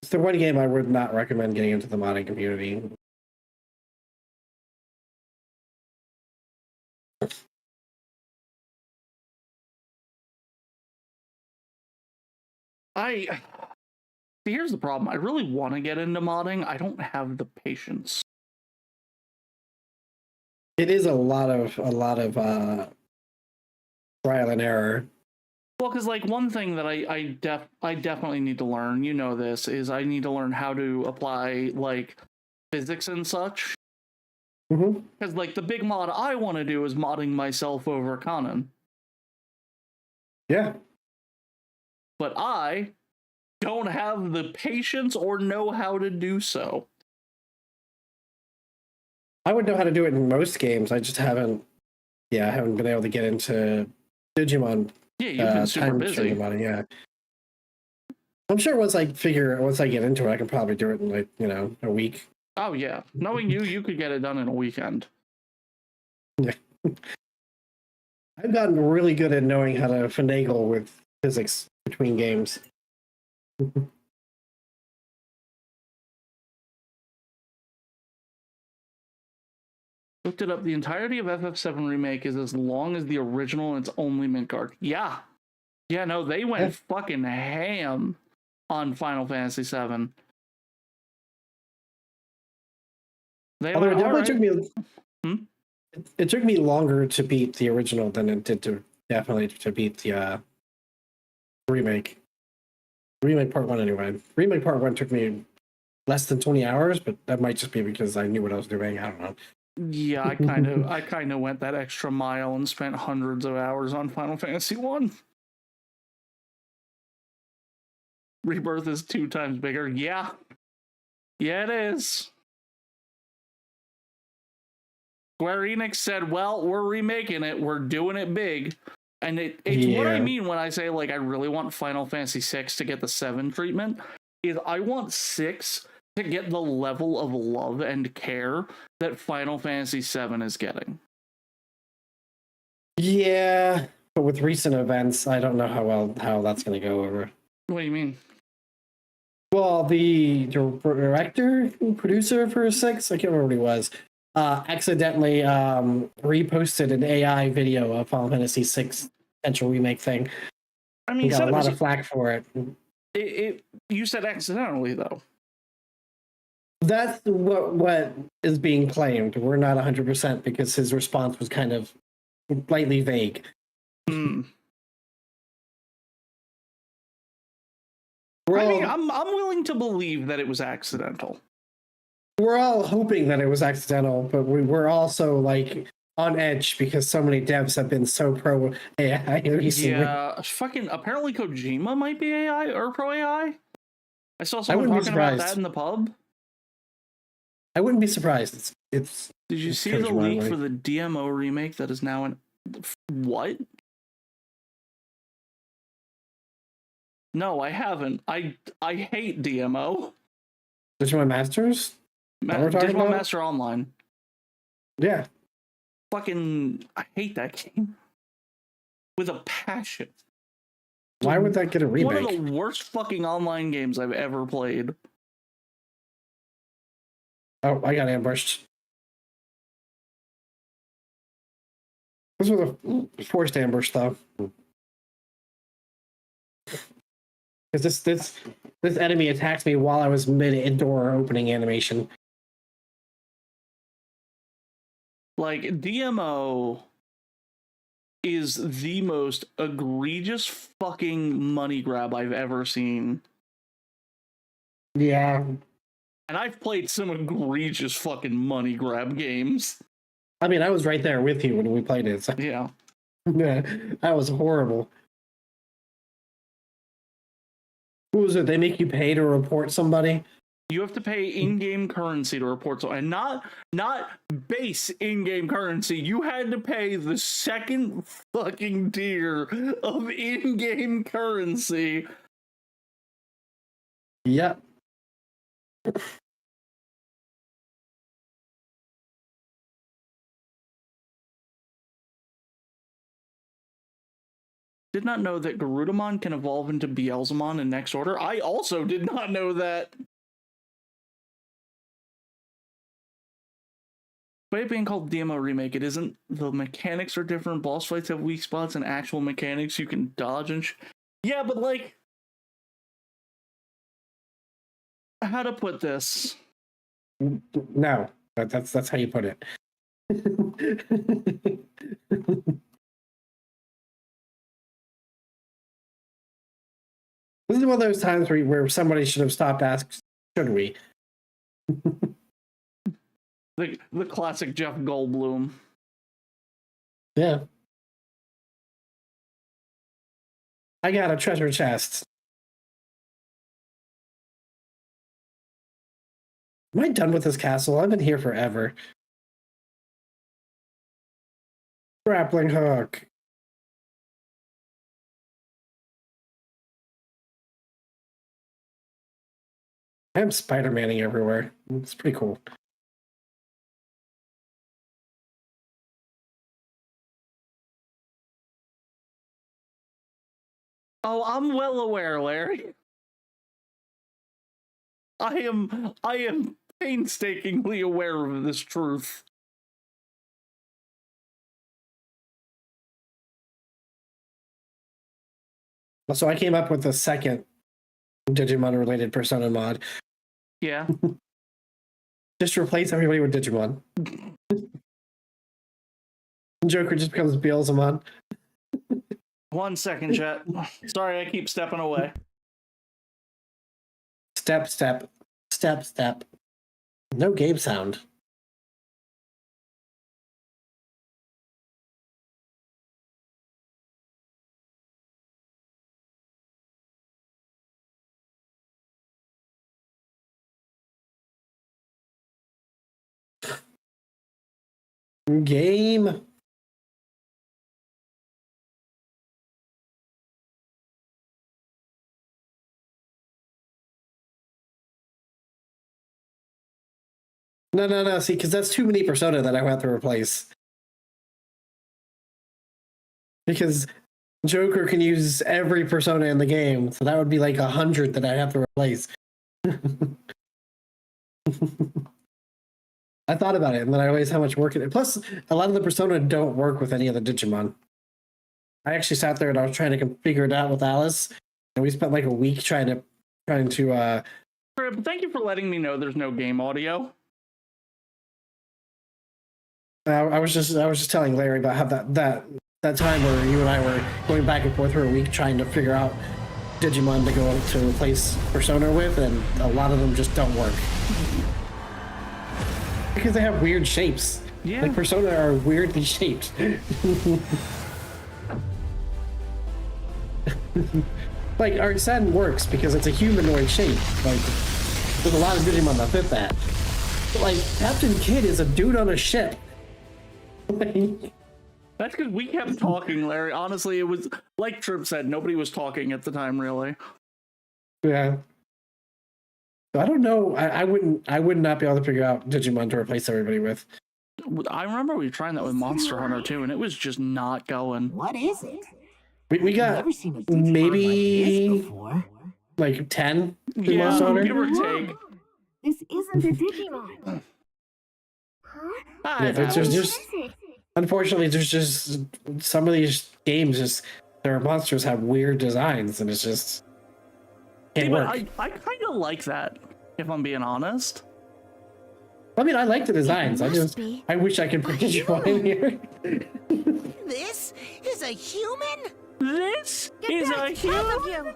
It's the one game I would not recommend getting into the modding community. Here's the problem. I really want to get into modding. I don't have the patience. It is a lot of trial and error. Well, because like one thing that I definitely need to learn, this, is I need to learn how to apply like physics and such. Because like the big mod I want to do is modding myself over Conan. Yeah. But I don't have the patience or know how to do so. I would know how to do it in most games. I just haven't been able to get into Digimon. Yeah, you've been super busy. Yeah. I'm sure once I get into it, I can probably do it in like, a week. Oh yeah. Knowing you could get it done in a weekend. Yeah. I've gotten really good at knowing how to finagle with physics between games. Looked it up. The entirety of FF7 Remake is as long as the original, and it's only Midgard. Yeah. Yeah, no, they went fucking ham on Final Fantasy VII. It took me longer to beat the original than it did to beat the remake. Remake part 1 anyway. Remake part 1 took me less than 20 hours, but that might just be because I knew what I was doing. I don't know. Yeah, I kind of went that extra mile and spent hundreds of hours on Final Fantasy 1. Rebirth is 2 times bigger. Yeah. Yeah, it is. Square Enix said, well, we're remaking it. We're doing it big. And it's what I mean when I say, like, I really want Final Fantasy VI to get the 7 treatment. is I want 6 to get the level of love and care that Final Fantasy VII is getting. Yeah, but with recent events, I don't know how that's going to go over. What do you mean? Well, the director, producer for 6, I can't remember what he was, accidentally reposted an AI video of Final Fantasy VI potential remake thing. I mean, He got a lot of flack for it. You said accidentally, though. That's what is being claimed. We're not 100% because his response was kind of slightly vague. Hmm. We're I mean, all, I'm willing to believe that it was accidental. we're all hoping that it was accidental, but we're also like on edge because so many devs have been so pro AI recently. Yeah, fucking apparently Kojima might be AI or pro AI. I saw someone wouldn't be talking about that surprised. in the pub. I wouldn't be surprised. It's Did you see the leak for the DMO remake that is now in what? No, I haven't. I hate DMO. Digimon Masters? Digimon Master Online. Yeah. Fucking, I hate that game with a passion. Why would that get a remake? One of the worst fucking online games I've ever played. Oh, I got ambushed. This was a forced ambush, though. Because this enemy attacked me while I was mid-door opening animation. Like, DMO is the most egregious fucking money grab I've ever seen. Yeah. And I've played some egregious fucking money grab games. I mean, I was right there with you when we played it. So. Yeah. That was horrible. What was it? They make you pay to report somebody? You have to pay in-game currency to report so, and not base in-game currency. You had to pay the second fucking tier of in-game currency. Yep. Did not know that Garudamon can evolve into Beelzemon in next order. I also did not know that. By it being called DMO Remake, it isn't. The mechanics are different. Boss fights have weak spots and actual mechanics you can dodge and yeah, but like, how to put this? No, that's how you put it. This is one of those times where somebody should have stopped asking, should we? The classic Jeff Goldblum. Yeah. I got a treasure chest. Am I done with this castle? I've been here forever. Grappling hook. I'm Spider-Manning everywhere. It's pretty cool. Oh, I'm well aware, Larry. I am painstakingly aware of this truth. So I came up with the second Digimon-related Persona mod. Yeah. Just replace everybody with Digimon. Joker just becomes Beelzemon. 1 second, chat. Sorry, I keep stepping away. Step, step, step, step. No game sound. Game. No. See, because that's too many Persona that I have to replace. Because Joker can use every Persona in the game, so that would be like 100 that I have to replace. I thought about it, and then I realized how much work it is. Plus, a lot of the Persona don't work with any of the Digimon. I actually sat there and I was trying to figure it out with Alyss, and we spent like a week trying to. Trip, thank you for letting me know there's no game audio. I was just telling Larry about how that time where you and I were going back and forth for a week trying to figure out Digimon to go to replace Persona with, and a lot of them just don't work. Because they have weird shapes. Yeah. Like Persona are weirdly shaped. Like Saturn works because it's a humanoid shape. Like there's a lot of Digimon that fit that. But like Captain Kid is a dude on a ship. That's because we kept talking, Larry. Honestly, it was like Trip said, nobody was talking at the time, really. Yeah. I don't know. I would not be able to figure out Digimon to replace everybody with. I remember we were trying that with Monster Hunter too, and it was just not going. What is it? We got Never seen a Digimon maybe like this before. like 10 in Yeah, Monster Hunter. give or take. This isn't a Digimon. Ah, Yeah, it there's happens. just unfortunately there's just some of these games just their monsters have weird designs and it's just can't See, but work. I kind of like that, if I'm being honest. I mean, I like the designs. I wish I could put Digimon in here. This is a human? This is a human.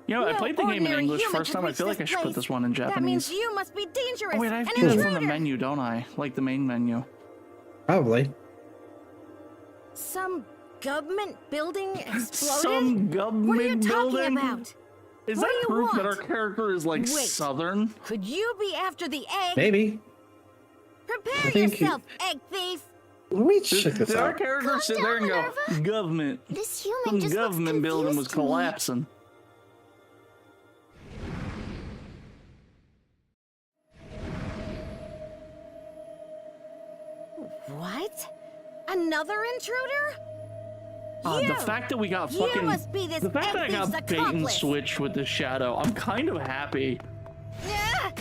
You know, I No played the game in ordinary English human first could time. I reach feel like I this should put place. this one in That means Japanese. you must be dangerous. Oh wait, I have and to an use it from the intruder. menu, don't I? Like the main menu. Probably. Some government building exploded? Some What are you government talking building. about? Is What that do you proof that our want? character is like Wait. southern? Could you be after the egg? Maybe. Prepare think yourself, egg thief. Let me check this Did our out. character Calm sit there and down, go, Minerva. government? This human Some just looks government building was confused to me. collapsing. What? Another intruder? The You! fact that we got You fucking must be this the fact that I egg got thief's bait and accomplice. switch with the shadow, I'm kind of happy. Ah!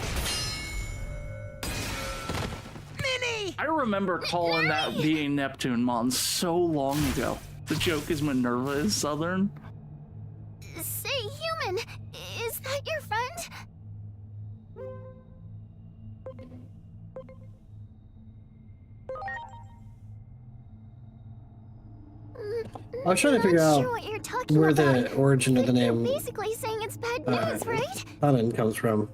Minnie! I remember calling that being Neptune Mon so long ago. The joke is Minerva is southern. Say, human, is that your friend? I was trying to figure Not out sure what you're talking where about. the origin of the You're name basically saying it's bad news, right? Tannen comes from.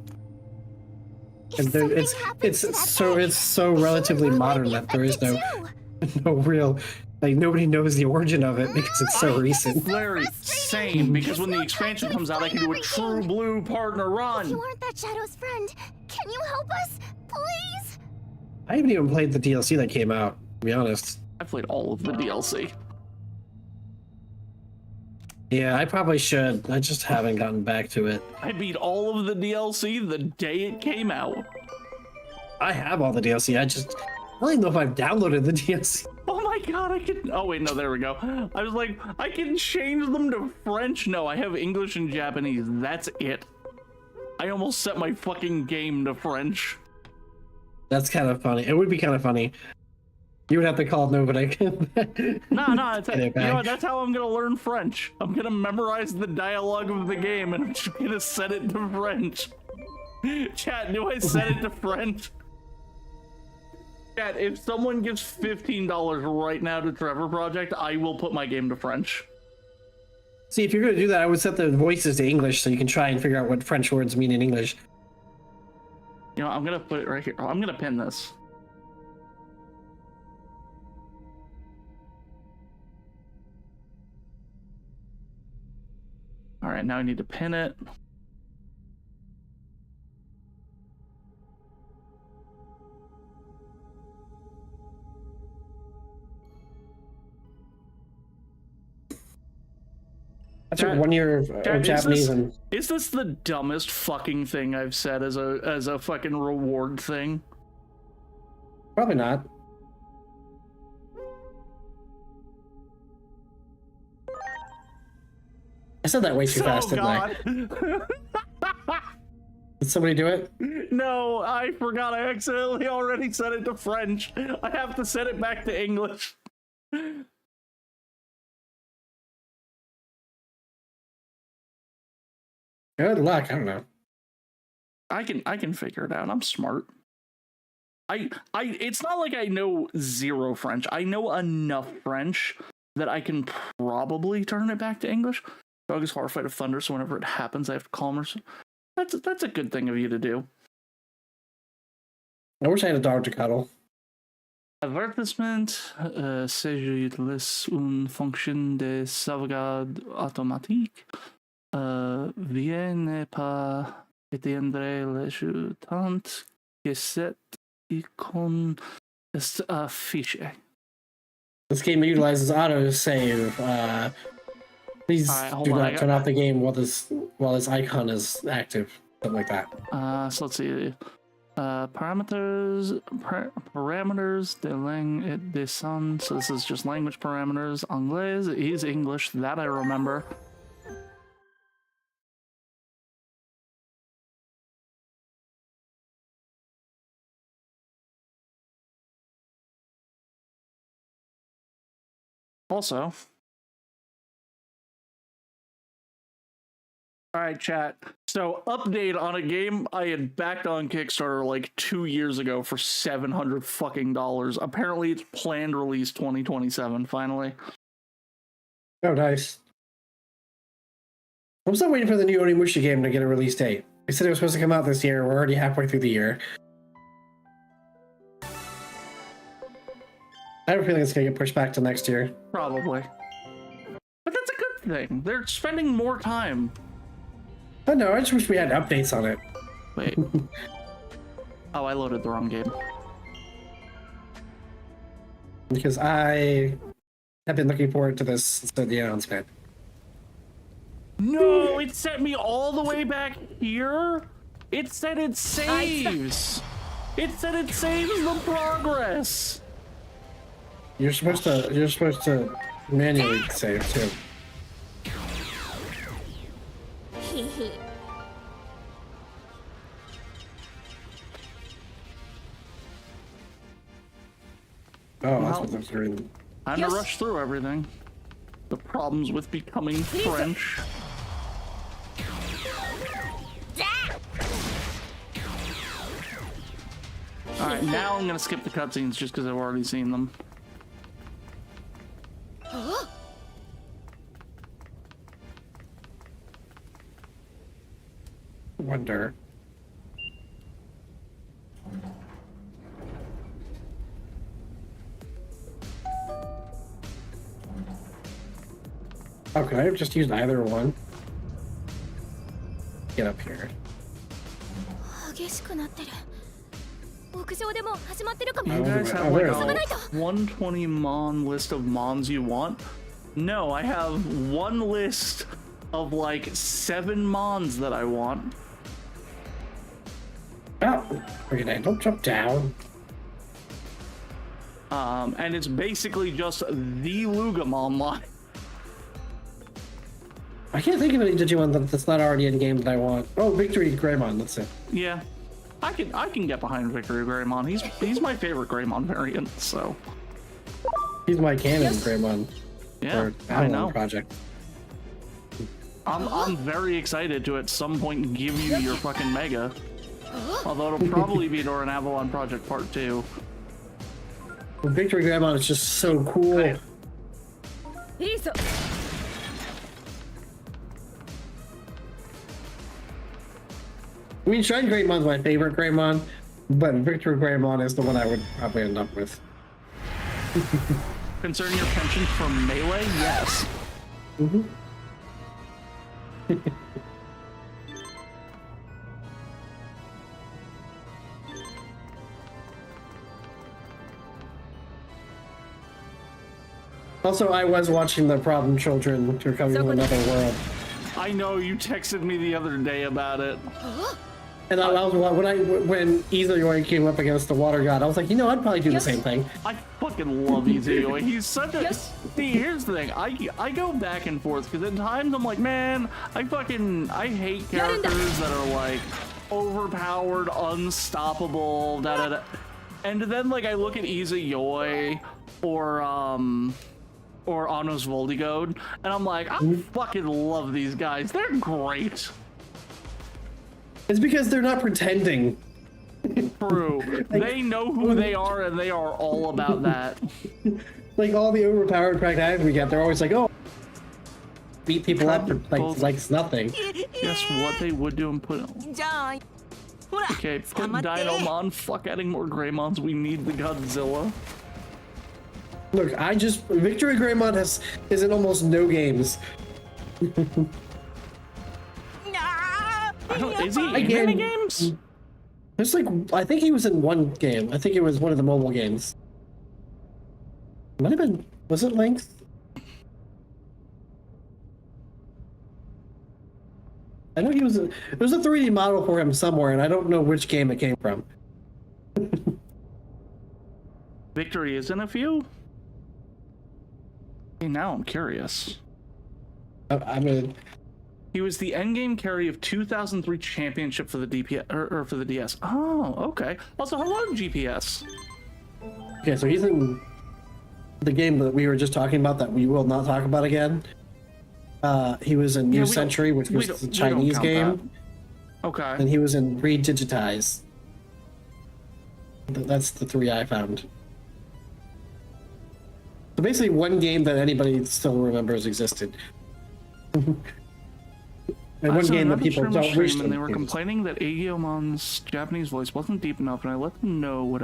If And something it's happens to that so egg, it's so the human relatively world might modern be that there is no affected no real like nobody knows the origin of it because it's so recent. Larry, same, because when the expansion comes out, I can do a true blue partner too. If run. you aren't that Shadow's friend, can you help us, please? I haven't even played the DLC that came out, to be honest. I played all of the DLC. Yeah, I probably should. I just haven't gotten back to it. I beat all of the DLC the day it came out. I have all the DLC. I don't even know if I've downloaded the DLC. Oh my god, I can. Oh wait, no, there we go. I was like, I can change them to French. No, I have English and Japanese. That's it. I almost set my fucking game to French. That's kind of funny. It would be kind of funny. You would have to call nobody. No, it's, Get it you know back. what, that's how I'm gonna learn French. I'm gonna memorize the dialogue of the game and I'm just gonna set it to French. Chat, do I set it to French? Chat, if someone gives $15 right now to Trevor Project, I will put my game to French. See, if you're going to do that, I would set the voices to English so you can try and figure out what French words mean in English. You know, I'm gonna put it right here. I'm gonna pin this. All right, now I need to pin it. I took Chat- 1 year of Chat, Japanese and is this the dumbest fucking thing I've said as a fucking reward thing? probably not. I said that way too fast, didn't I? Did somebody do it? No, I forgot. I accidentally already said it to French. I have to set it back to English. Good luck. I don't know. I can figure it out. I'm smart. It's not like I know zero French. I know enough French that I can probably turn it back to English. Dog is horrified of thunder, so whenever it happens, I have to calm her. That's a good thing of you to do. I wish I had a dog to cuddle. Advertisement, s'agit utilise une fonction de sauvegarde automatique. Vient pas éteindre le jeu tant que cette icône est affichée. This game utilizes autosave. Please Alright, hold do on, not turn off the game while this icon is active. Something like that. So let's see. Parameters de langue et de son. So this is just language parameters. Anglais is English. That I remember. Also, all right, chat. So, update on a game I had backed on Kickstarter like 2 years ago for $700 fucking dollars. Apparently, it's planned release 2027. Finally. Oh, nice. I'm still waiting for the new Onimusha game to get a release date. They said it was supposed to come out this year. We're already halfway through the year. I have a feeling it's going to get pushed back to next year. Probably. But that's a good thing. They're spending more time. I know. I just wish we had updates on it. Wait. Oh, I loaded the wrong game. Because I have been looking forward to this since the announcement. No, it sent me all the way back here. It said it saves. It said it saves the progress. You're supposed to manually save too. Oh, that's what they're doing. Time to rush through everything. The problems with becoming French. Alright, now I'm gonna skip the cutscenes just because I've already seen them. Wonder. Okay, I've just used either one. Get up here. 激しくなってる。屋上でも始まってるかも。 You guys have Oh, like there a it is. 120 mon list of mons you want? No, I have one list of like 7 mons that I want. Oh, okay, don't jump down. And it's basically just the Lugamon line. I can't think of any Digimon that's not already in game that I want. Oh, Victory Greymon, that's it. Yeah, I can get behind Victory Greymon. He's my favorite Greymon variant. So He's my canon Greymon. yeah, Or I Avalon know. Project. I'm very excited to at some point give you your fucking Mega. Although it'll probably be during Avalon Project Part 2. Well, Victory Greymon is just so cool. I mean, Shine Greymon's my favorite Greymon, but Victory Greymon is the one I would probably end up with. Concerning your penchant for melee, yes. Mm-hmm. Also, I was watching the Problem Children to come from another world. I know you texted me the other day about it. And I was when Izuyori came up against the Water God, I was like, you know, I'd probably do the same thing. I fucking love Izuyori. He's such a... See, here's the thing. I go back and forth because at times I'm like, man, I hate characters that are like overpowered, unstoppable, da da da. And then like I look at Izuyori or Anos Voldigode, and I'm like, I fucking love these guys. They're great. It's because they're not pretending. True. They know who they are, and they are all about that. Like all the overpowered practices we get, they're always like, oh, beat people up like it's nothing. Guess what they would do and put... Okay, put Dinomon, fuck adding more Greymons, we need the Godzilla. Look, Victory Greymon is in almost no games. Is he in any games? There's like, I think he was in one game. I think it was one of the mobile games. Might have been, was it Lynx? I know there's a 3D model for him somewhere, and I don't know which game it came from. Victory is in a few? Hey, now I'm curious. I mean... He was the endgame carry of 2003 championship for the DPS or for the DS. Oh, okay. Also, hello, GPS. Okay, so he's in the game that we were just talking about that we will not talk about again. He was in New Century, which was the Chinese game. That. Okay. And he was in Redigitize. That's the 3 I found. So basically, one game that anybody still remembers existed. And one game that people don't wish to. And they were complaining that Agyomon's Japanese voice wasn't deep enough, and I let them know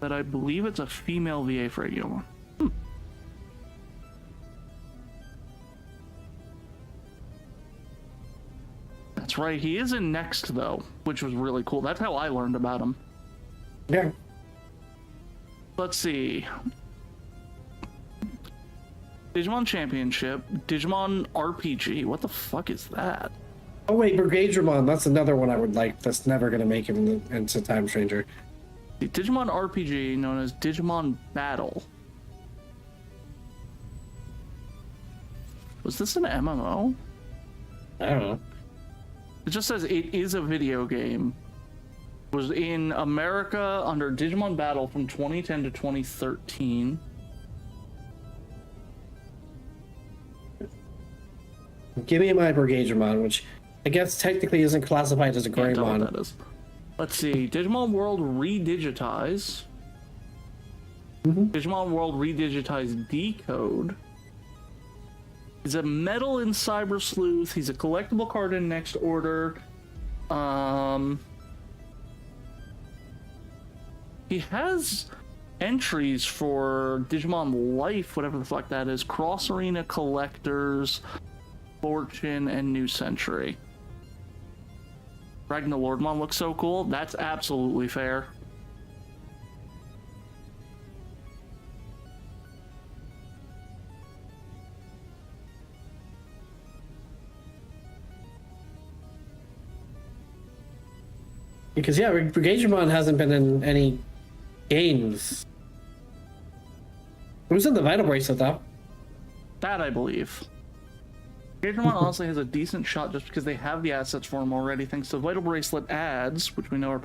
that I believe it's a female VA for Agyomon. That's right, he is in Next though, which was really cool. That's how I learned about him. Yeah. Let's see. Digimon Championship, Digimon RPG. What the fuck is that? Oh wait, Brigadramon. That's another one I would like. That's never gonna make it into Time Stranger. The Digimon RPG, known as Digimon Battle. Was this an MMO? I don't know. It just says it is a video game. Was in America under Digimon Battle from 2010 to 2013. Give me my Brigadramon, which I guess technically isn't classified as a Can't tell what Greymon. that is. Let's see. Digimon World Redigitize. Digimon World Redigitize Decode. He's a medal in Cyber Sleuth. He's a collectible card in Next Order. He has entries for Digimon Life, whatever the fuck that is. Cross Arena Collectors, Fortune, and New Century. Ragnar Lordmon looks so cool. That's absolutely fair. Because yeah, Brigadramon hasn't been in any games. It was in the Vital Bracelet though. That I believe. Digimon honestly has a decent shot just because they have the assets for him already, thanks to Vital Bracelet ads, which we know are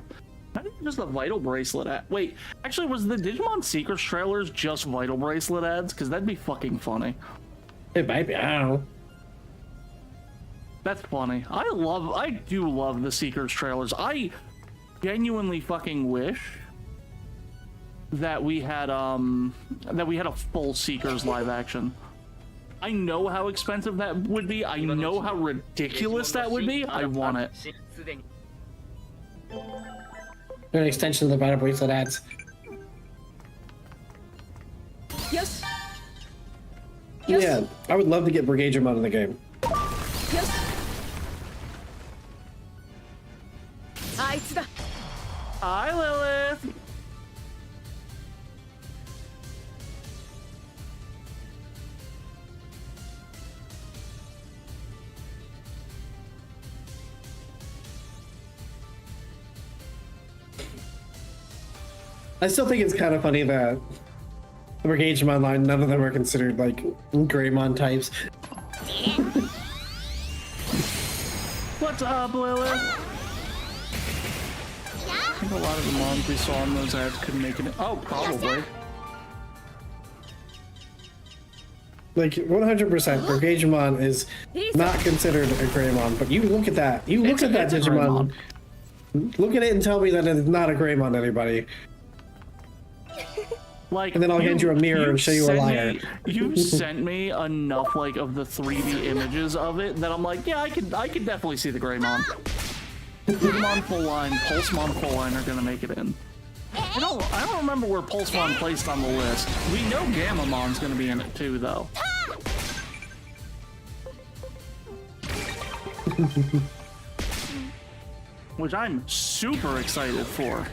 not even just the Vital Bracelet ad. Wait, actually, was the Digimon Secrets trailers just Vital Bracelet ads? Because that'd be fucking funny. It might be. I don't know. That's funny. I do love the Seekers trailers. I genuinely fucking wish that we had a full Seekers live action. I know how expensive that would be. I know how ridiculous that would be. I want it. They're an extension of the Vital Bracelet ads. Yes. Yeah, I would love to get Brigadramon in the game. Yes. Hi, Lilith. I still think it's kind of funny that the Brigade Online, none of them are considered like Greymon types. What's up, Lilith? I think a lot of the moms we saw in those ads couldn't make it. Oh, probably. Like 100%, Brigademon is not considered a Greymon, but you look at that. You look at that Digimon. Look at it and tell me that it's not a Greymon, anybody. Like, And then I'll hand you a mirror and show you a liar. You sent me enough like of the 3D images of it that I'm like, yeah, I could definitely see the Greymon. Digimon full line, Pulsemon full line are gonna make it in. I don't remember where Pulsemon placed on the list. We know Gamamon's gonna be in it too, though. Which I'm super excited for.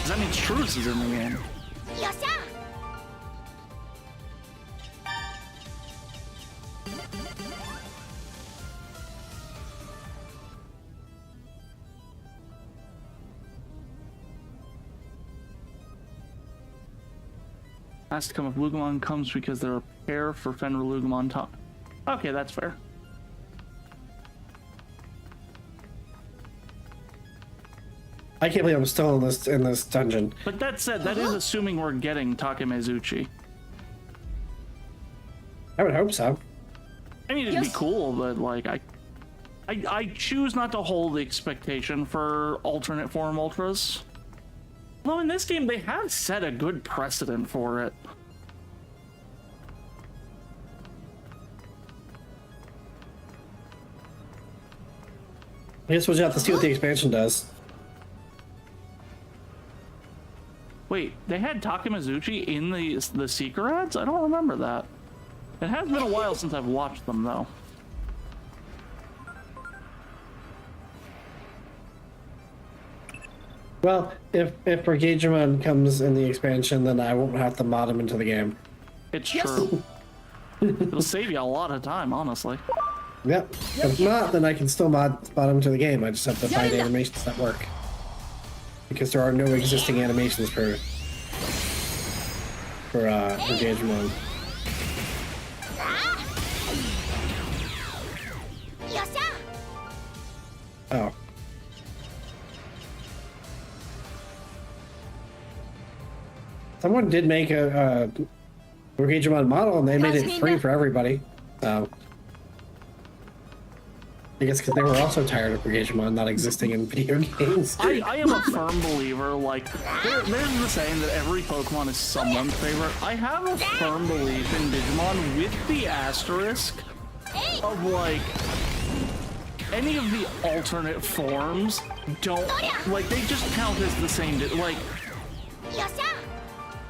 That means Truce is in the game. Has to come if Lugumon comes because they're a pair for Fenrir Lugumon top. Okay, that's fair. I can't believe I'm still in this dungeon. But that said, that is assuming we're getting Takemezuchi. I would hope so. I mean, it'd be cool, but like, I choose not to hold the expectation for alternate form ultras. Although in this game, they have set a good precedent for it. I guess we'll just have to see what the expansion does. Wait, they had Takemezuchi in the Seeker ads? I don't remember that. It has been a while since I've watched them, though. Well, if Brigademon comes in the expansion, then I won't have to mod him into the game. It's true. It'll save you a lot of time, honestly. Yep. If not, then I can still mod him to the game. I just have to find animations that work. Because there are no existing animations for Digimon. Oh. Someone did make a Digimon model, and they made it free for everybody. So I guess because they were also tired of Digimon not existing in video games. I am a firm believer, like, there's the saying that every Pokemon is someone's favorite. I have a firm belief in Digimon with the asterisk of, like, any of the alternate forms don't, like, they just count as the same, like,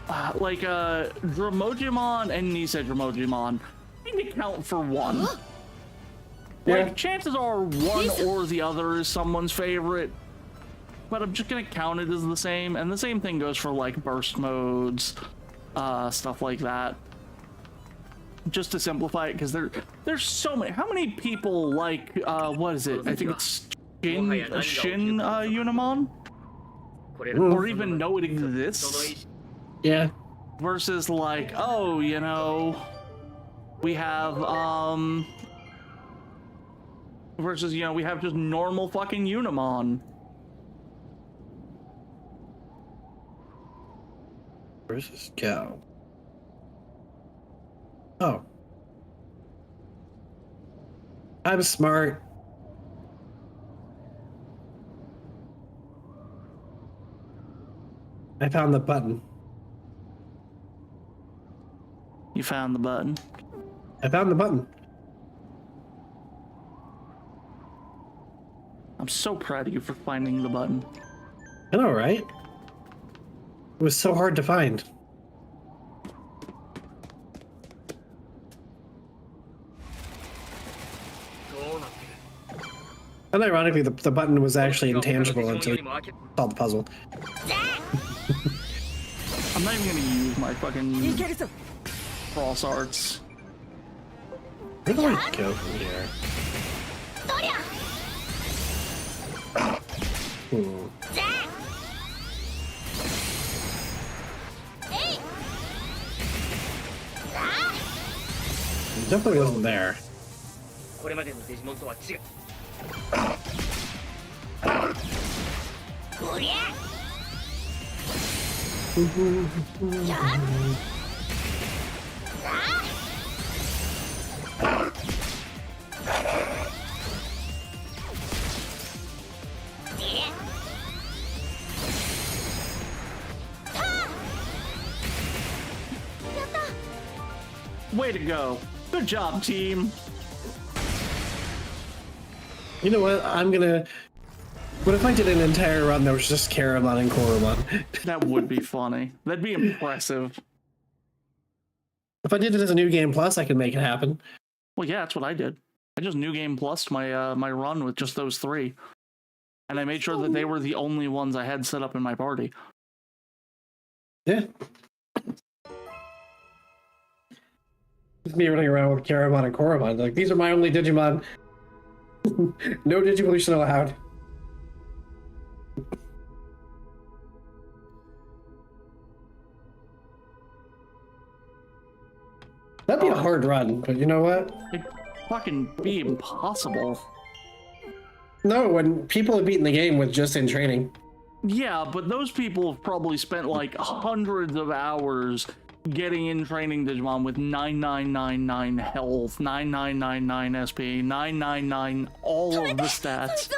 Dromogimon and Nisa Dromogimon need to count for one. Like, chances are one or the other is someone's favorite, but I'm just gonna count it as the same, and the same thing goes for, like, burst modes, stuff like that. Just to simplify it, because there's so many. How many people like, what is it? I think it's Shin Unimon? Or even know it exists? Yeah. Versus, like, oh, you know, we have, versus, you know, we have just normal fucking Unimon. Where's this go? Oh. I'm smart. I found the button. You found the button? I found the button. I'm so proud of you for finding the button. I know, right? It was so hard to find. And ironically, the button was actually intangible until you solved the puzzle. I'm not even gonna use my fucking cross arts. Where do I go from here? Definitely wasn't there. これまでのデジモンとは違う。こりゃWay to go. Good job, team. You know what? What if I did an entire run that was just Caramon and Koromon? That would be funny. That'd be impressive. If I did it as a New Game Plus, I could make it happen. Well, yeah, that's what I did. I just New Game Plus my my run with just those three. And I made sure that they were the only ones I had set up in my party. Yeah. Just me running around with Caramon and Koromon. Like, these are my only Digimon. No Digivolution allowed. That'd be a hard run, but you know what? It'd fucking be impossible. No, when people have beaten the game with just in training. Yeah, but those people have probably spent like hundreds of hours getting in training Digimon with 9999 health, 9999 SP, 999 all of the stats.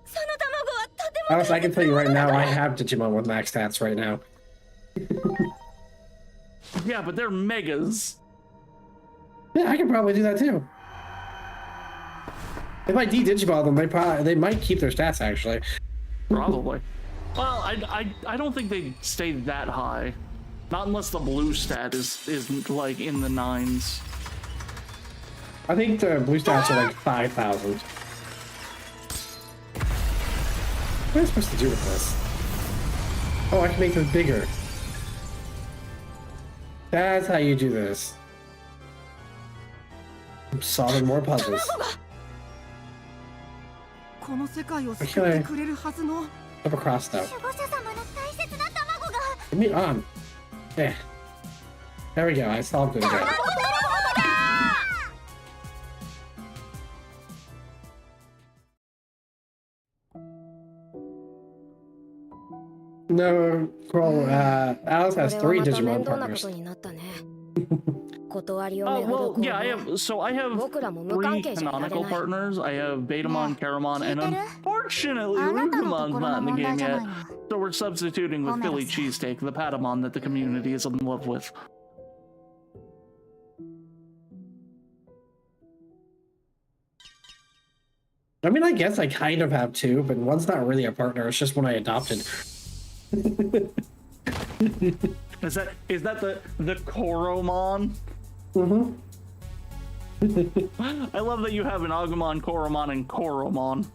その卵はとても Alice, I can tell you right now, I have Digimon with max stats right now. Yeah, but they're megas. Yeah, I could probably do that too. If I de-Digiball them, they might keep their stats actually. Probably. Well, I don't think they stay that high. Not unless the blue stat is like in the 9s. I think the blue stats are like 5,000. What am I supposed to do with this? Oh, I can make them bigger. That's how you do this. I'm solving more puzzles. この世界を Why 救 can't って I くれるはずの flip across though? 守護者様の大切な卵が Get me on. Yeah. There we go. I solved it again. No, Kroll, Alice has これは 3 また Digimon 面倒なこ partners. とになったね。断りを Oh 巡る well, 攻 yeah, I 防 have. So I have 僕らも無関 3係じゃいられ canonical ない。 partners. I have Betamon, Caramon, and 聞いてる？ unfortunately, あなたのと Rugamon's ころ not の in the 問題 game じゃない yet. の。 So we're substituting with Philly Cheesesteak, the Patamon that the community is in love with. I mean, I guess I kind of have 2, but one's not really a partner. It's just one I adopted. Is that the Koromon? Mm-hmm. I love that you have an Agumon, Koromon, and Koromon.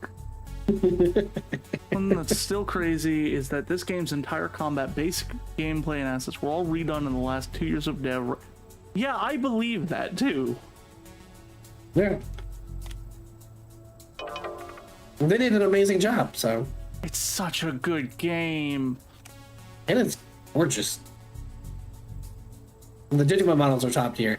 One that's still crazy is that this game's entire combat, basic gameplay, and assets were all redone in the last 2 years of dev. Yeah, I believe that too. Yeah. They did an amazing job, so. It's such a good game. And it's gorgeous. And the Digimon models are top tier.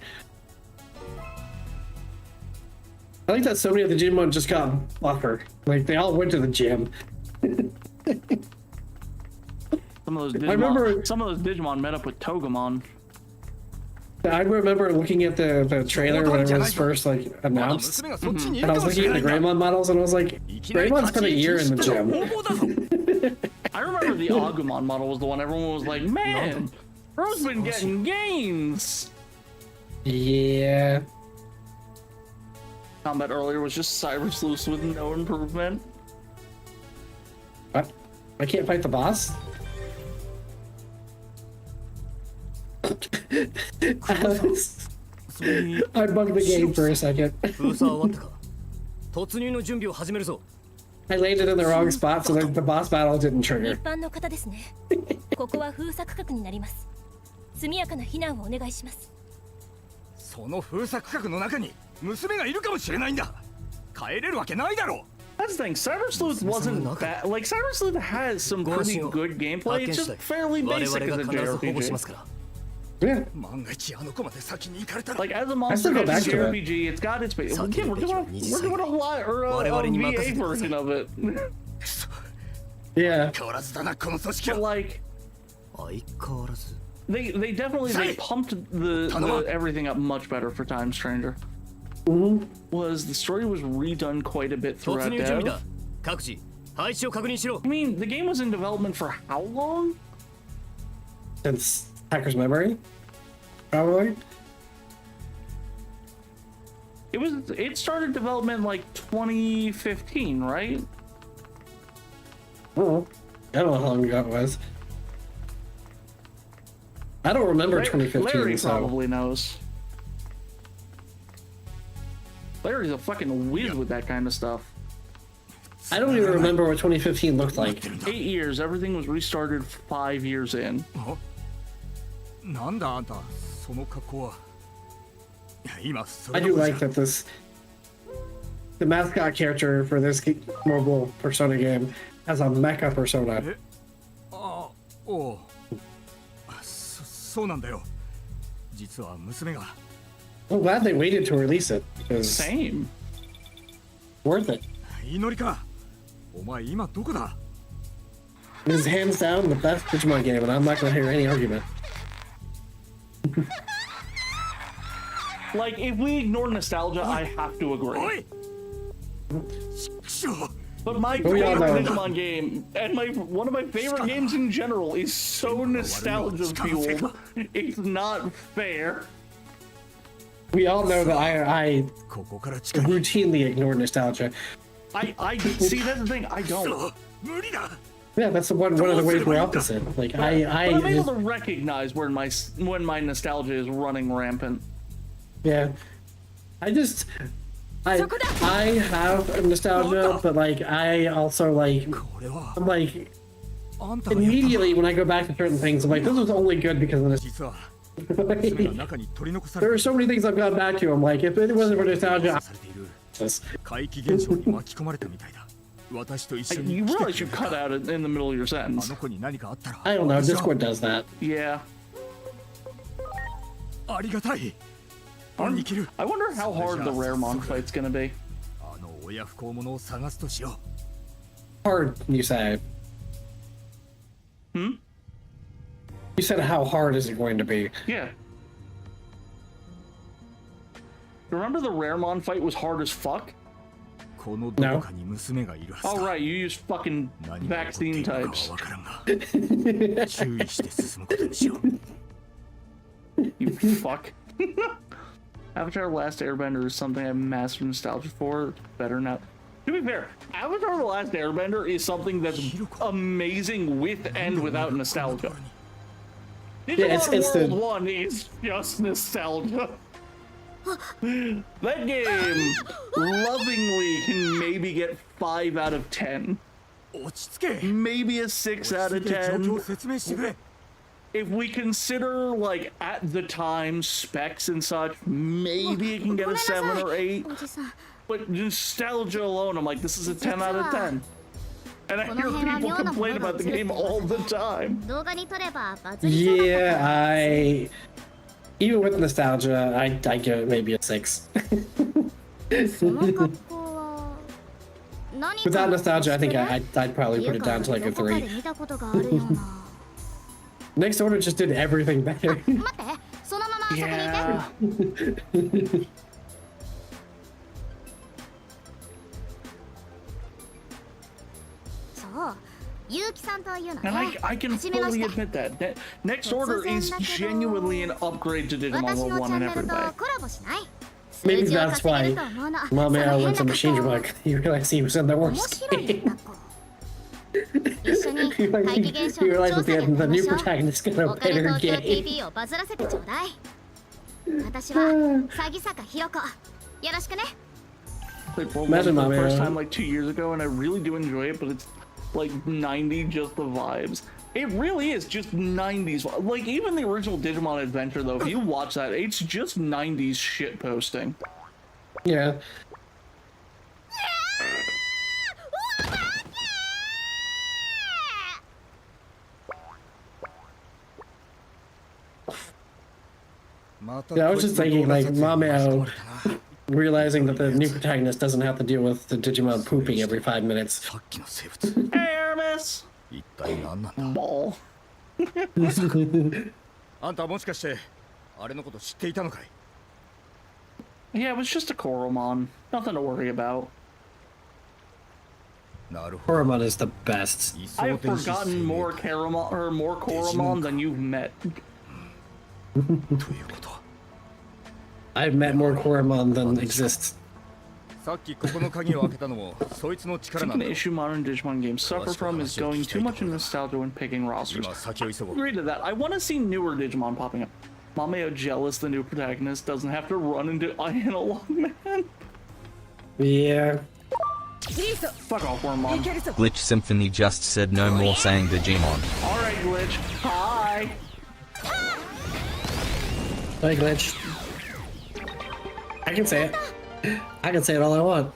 I like that so many of the Digimon just got buffer. Like, they all went to the gym. Some of those remember- Digimon met up with Togemon. I remember looking at the trailer when it was first, like, announced. And I was looking at the Greymon models, and I was like, Greymon spent a year in the gym. I remember the Agumon model was the one everyone was like, man, bro's been getting gains. Yeah. Combat earlier was just Cyrus Loose with no improvement. What? I can't fight the boss? I bugged the game for a second. 封鎖は終わったか。突入の準備を始めるぞ。 I landed in the wrong spot, so the boss battle didn't 一 trigger. 般の方ですね。ここは封鎖区画になります。速やかな避難をお願いします。その封鎖区画の中に娘がいるかもしれないんだ。帰れるわけないだろう。 That's the thing, Cyber Sleuth wasn't bad. Like, Cyber Sleuth has some pretty good gameplay. It's just fairly basic as a JRPG. Yeah. 万が一あの子まで先に行かれたら Like as a I monster still go back to it. RPG, it's got its. We're doing a lot or a VA version of it. Yeah. 変わらずだなこの組織 But は like 相変わらず they definitely pumped the everything up much better for Time Stranger. Was the story was redone quite a bit 突 throughout 入準備だ dev. 各自配置を確認しろ I mean, the game was in development for how long? Since Hacker's Memory, probably. It started development like 2015, right? Oh, I don't know how long ago it was. I don't remember 2015. Larry so. probably knows. Larry's a fucking whiz with that kind of stuff. I don't even remember what 2015 looked like. 8 years, everything was restarted 5 years in. なんだあんたその格好は。いや今そ I れ do どころじ like ゃ that the mascot character for this mobile Persona game has a mecha persona. あおうそうなんだよ実は娘が I'm glad they waited to release it because Same. worth it. 祈りかお前今どこだ This is hands down the best Digimon game, and I'm not gonna hear any argument. Like, if we ignore nostalgia, I have to お agree. いちくしょう But my Oh, yeah, favorite no. Digimon game, and one of my favorite games in general, is so nostalgia fueled. It's not fair. We all know that I ここから近い routinely ignore nostalgia. I see that's the thing. I don't. 無理だ Yeah, that's one of the ways we're opposite. Like But I'm able I to recognize when my nostalgia is running rampant. yeah, I have nostalgia, but like I also like これは I'm like あんたがやった immediately when I go back to certain things, I'm like this was only good because of this. 実は娘が中に取り残さ There れ are て so many things I've gone back to. I'm like, if it wasn't for nostalgia, されている this. 怪奇現象に巻き込まれたみたいだ私と一緒に You 来てく realize れ you る cut か out it in the middle of your あ sentence. の子に何かあったら I don't know. 私は Discord does that. Yeah. ありがたい兄貴る I wonder how hard the Raremon fight's gonna be. あの親不孝者を探すとしよ Hard, you say. Hmm? You said how hard is it going to be? Yeah. Remember the Raremon fight was hard as fuck? うこのどこかに娘がいるはず Oh だ right, you use fucking 何が起こってい vaccine るのか types. はわからんが注意して進むことにしよう You fuck. Avatar: The Last Airbender is something I have massive nostalgia for. Better not. To be fair, Avatar: The Last Airbender is something that's amazing with and without nostalgia. Yeah, Digimon it's the- World 1 is just nostalgia. That game lovingly can maybe get 5 out of 10. 落ち着け Maybe a 6 out 落 of ち着いて状況を 10. 説明してくれ If we consider, like, at the time, specs and such, maybe it can get a 7 or 8. おじさん But nostalgia alone, I'm like, this is a 10 out of 10. And I hear people complain about the game all the time. 動画に撮ればバズりそうだ Yeah, even with nostalgia, I give it maybe a 6. その格好は何か Without の nostalgia, I think コスプレ I'd probably put it down to like a どこかで 3. 見たことがあるような Next Order just did everything better. 待ってそのままあそこにいて Yeah. そう結城さんというの And ね I can 初めまし fully て admit that. Next Order is genuinely an upgrade to Digimon 私 World の 1 in チャンネル every と way. コラボしない Maybe 数字を that's 稼げ why ると思うの Mame そ went to の Machine 変な Book. He realized he was in the 面 worst 白い game. な子一緒に He 怪奇現象 he の realized 調 at 査 the で end も the しま new しょう protagonist got a お金 better 東京 game. TV をバズらせてちょうだい私は詐欺坂ひろこよろしくね Played World 1 Imagine for the Mame, first time like 2 years ago, and I really do enjoy it, but it's like 90 just the vibes. It really is just 90s. Like, even the original Digimon Adventure, though, if you watch that, it's just 90s shit posting. Yeah. Yeah, I was just thinking, like, Mameo realizing that the new protagonist doesn't have to deal with the Digimon pooping every 5 minutes. さっきの生物 Hey, Aramis! 一体何なんだ Ball. あんたもしかしてあれのこと知っていたのかい Yeah, it was just a Koromon. Nothing to worry about. なるほど Koromon is the best. I've forgotten more Koromon than you've met. ということは I've met more Koromon than exists. さっきここの鍵を開けたのもそいつの力なん An だ issue modern Digimon games suffer from is going too much into nostalgia when picking rosters. 今先を急ごう Agree to that. I want to see newer Digimon popping up. Mameo jealous the new protagonist doesn't have to run into Analog Man. Yeah. Fuck off, Wormmon. Glitch Symphony just said no more saying Digimon. Alright, Glitch. Hi. Hi, Glitch. I can say it. I can say it all I want.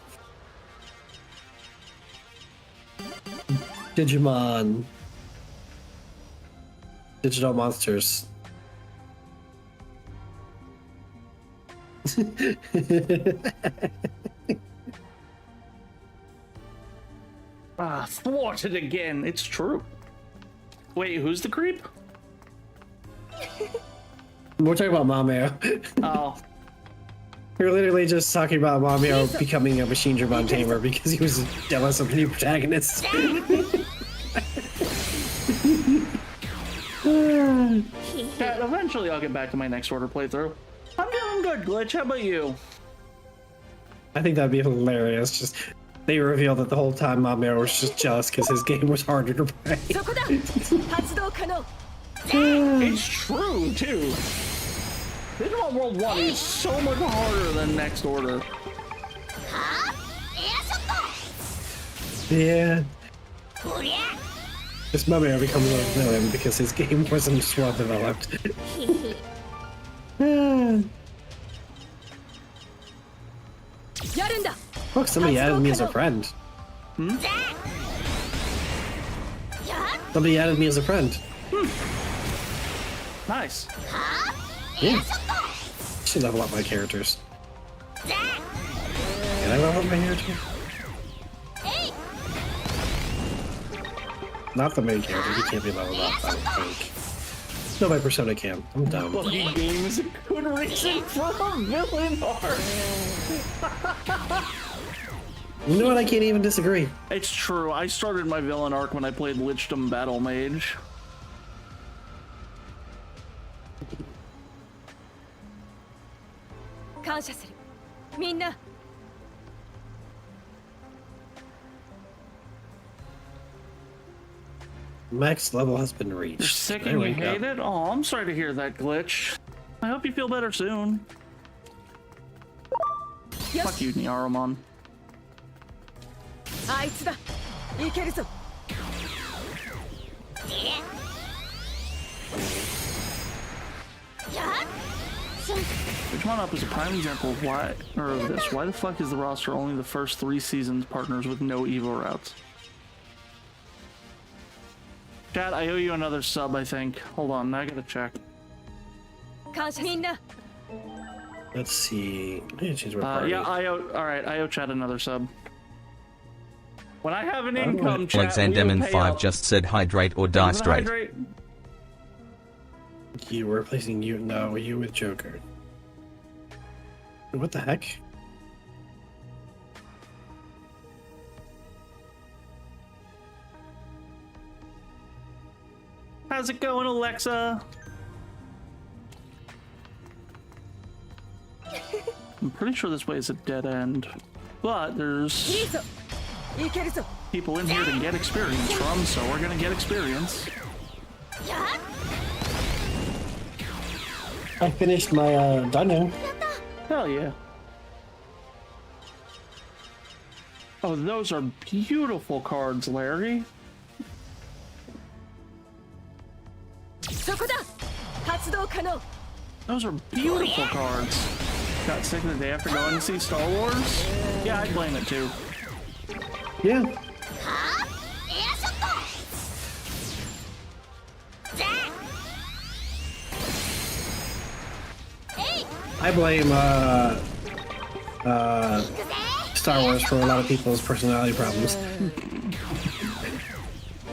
Digimon. Digital monsters. Thwarted again. It's true. Wait, who's the creep? We're talking about Mameo. Oh. We're literally just talking about Mameo becoming a machine Digimon tamer because he was jealous of the new protagonist. Chat, eventually I'll get back to my next order playthrough. I'm doing good, Glitch. How about you? I think that'd be hilarious. Just they reveal that the whole time Mameo was just jealous because his game was harder to play. It's true, too. Digimon World 1 is so much harder than Next Order. Yeah. This Mameo becomes a villain because his game wasn't well developed. Look, somebody added me as a friend. Somebody added me as a friend. Nice. Yeah. Should level up my characters. Can I level up my character? Not the main character, he can't be leveled up, I don't think. No, my persona can. I'm dumb. Fucking game is a good reason for a villain arc. You know what? I can't even disagree. It's true. I started my villain arc when I played Lichdom Battle Mage. Max level has been reached. You're sick There and we you go. hate it? Oh, I'm sorry to hear that, Glitch. I hope you feel better soon. Fuck you, Nyaromon. Digimon Up is a prime example of why the fuck is the roster only the first 3 seasons partners with no Evo routes? Chat, I owe you another sub, I think. Hold on, I gotta check. Let's see. I need to change my party. Yeah, alright, I owe chat another sub. When I have an income, chat, Alexander we will Demon pay 5 up. just said hydrate or die straight. Hydrate. You were replacing you. No, you with Joker. What the heck? How's it going, Alexa? I'm pretty sure this way is a dead end, but there's people in here to get experience from, so we're gonna get experience. I finished my dungeon. Hell yeah. Oh, those are beautiful cards, Larry. Those are beautiful cards. Got sick of the day after going to see Star Wars? Yeah, I'd blame it too. Yeah. I blame Star Wars for a lot of people's personality problems.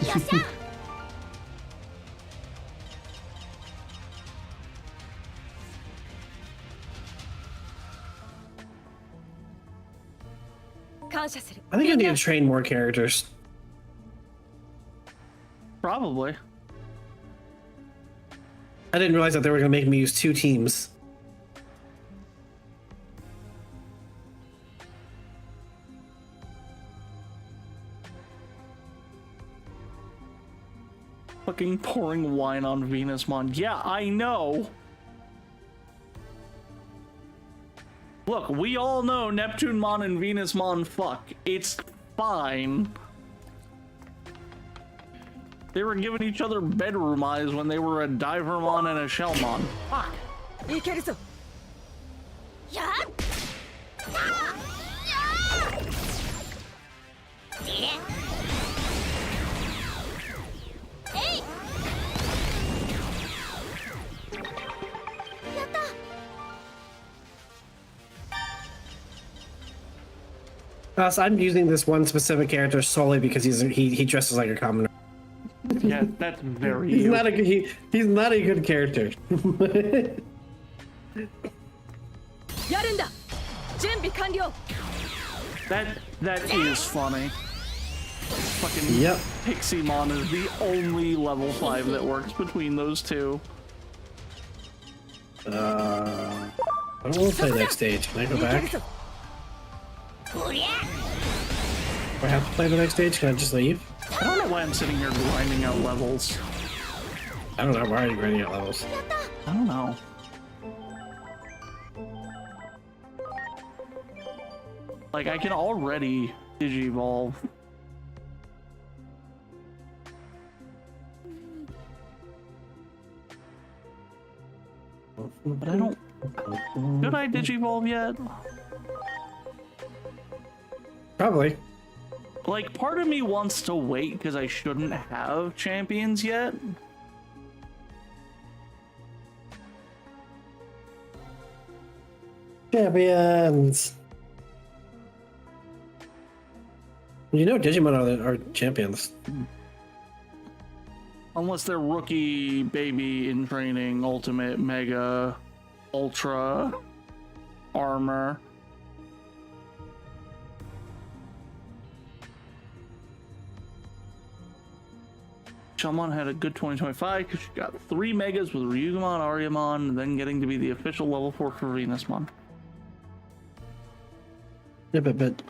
I think I need to train more characters. Probably. I didn't realize that they were going to make me use 2 teams. Fucking pouring wine on Venusmon. Yeah, I know. Look, we all know Neptunemon and Venusmon fuck. It's fine. They were giving each other bedroom eyes when they were a Divermon and a Shellmon. Fuck. いけるぞ。やっえいやった I'm using this one specific character solely because he dresses like a commoner. Yeah, that's very He's you. not a he's not a good character. やるんだ。準備完了。 That is funny. Fucking Yep. Pixiemon is the only level 5 that works between those two. I don't want to play next stage. Can I go back? Do I have to play the next stage? Can I just leave? I don't know why I'm sitting here grinding out levels. I don't know. I'm already grinding out levels. I don't know. Like, I can already Digivolve. But I don't... Should I Digivolve yet? Probably. Like, part of me wants to wait because I shouldn't have champions yet. Champions! You know Digimon are champions. Unless they're rookie, baby, in training, ultimate, mega, ultra, armor. Shelmon had a good 2025 because she got 3 megas with Ryugamon, Aryamon, and then getting to be the official level 4 for Venusmon. Yeah, but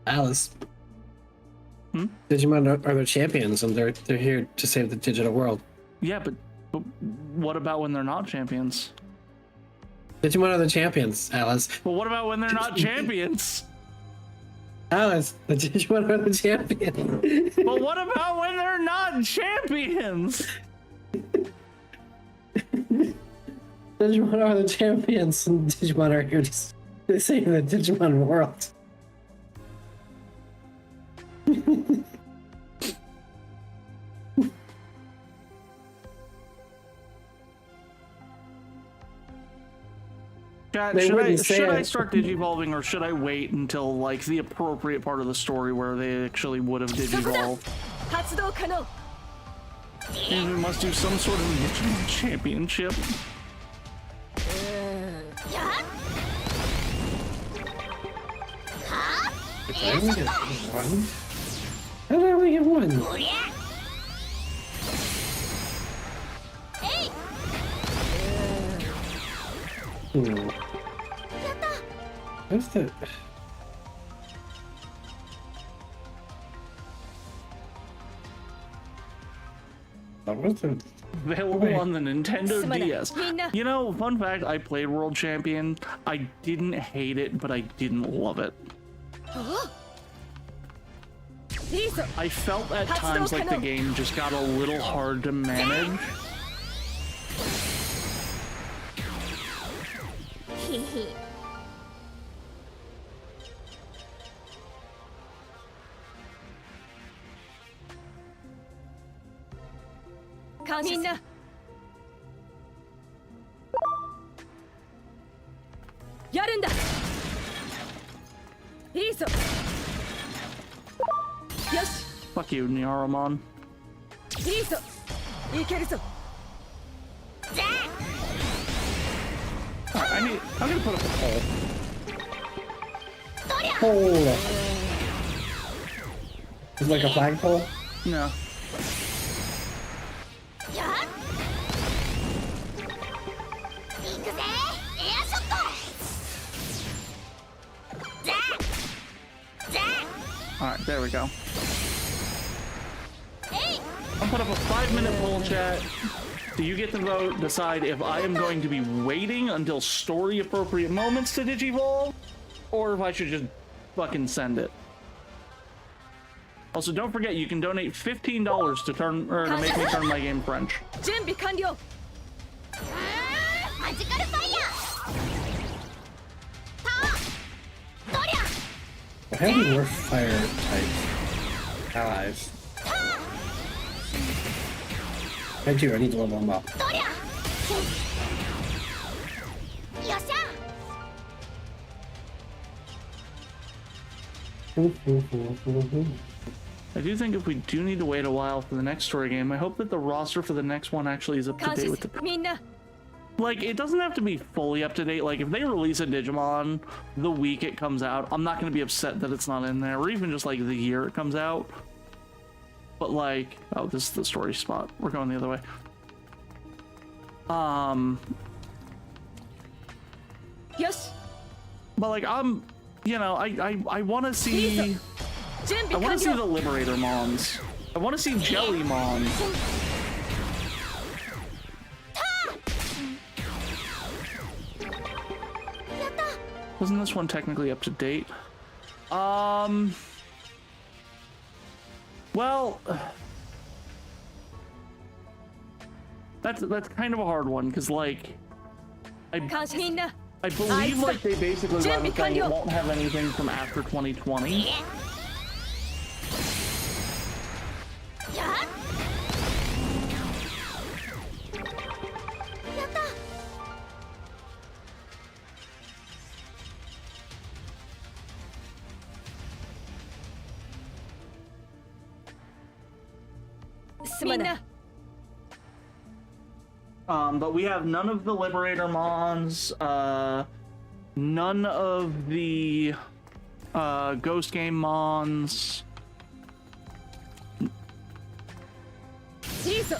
Alyss. Hmm? Digimon are their champions, and they're here to save the digital world. Yeah, but what about when they're not champions? Digimon are the champions, Alyss. But what about when they're not champions? Alyss, the Digimon are the champions. But what about when they're not champions? Digimon are the champions, and Digimon are here to save the Digimon world. Chat, They should wouldn't say I it. start digivolving or should I wait until like the appropriate part of the story where they actually would have digivolved? 発動可能。 Maybe we must do some sort of Digimon championship. Did I only get one? How did I only get one? What's the... What's the... Available on the Nintendo すまない。 DS. みんな。 You know, fun fact, I played World Champion. I didn't hate it, but I didn't love it. いいぞ。 I felt at times like the game just got a little hard to manage. みんな。やるんだいいぞよし Fuck you, Nyaramon. いいぞいけるぞ I'm gonna put up a poll. Pole. It's like a flagpole. No. やっ行くぜエアショットザッザッ Alright, there we go. えい I'll put up a 5-minute poll chat. So you get to vote, decide if I am going to be waiting until story appropriate moments to Digivolve, or if I should just fucking send it. Also, don't forget you can donate $15 to make me turn my game French. 準備完了マジカルファイヤーとりゃ What have the worst fire types allies? I do. I need to level them up. とりゃよっしゃ I do think if we do need to wait a while for the next story game, I hope that the roster for the next one actually is up to 感 date 謝 with す the... るみんな Like, it doesn't have to be fully up to date. Like, if they release a Digimon the week it comes out, I'm not going to be upset that it's not in there, or even just, like, the year it comes out. But, like... Oh, this is the story spot. We're going the other way. Yes. But, like, I'm... You know, I want to see... 準 I 備 want 完 to see 了 the Liberator Mons. I want to see Jellymon. Wasn't this one technically up to date? Well, that's kind of a hard one because, like, 感謝みんな I believe like they basically Jimmy, run a thing can you- that won't have anything from after 2020. やっやった すまない But we have none of the Liberator Mons, none of the Ghost Game Mons. いいぞ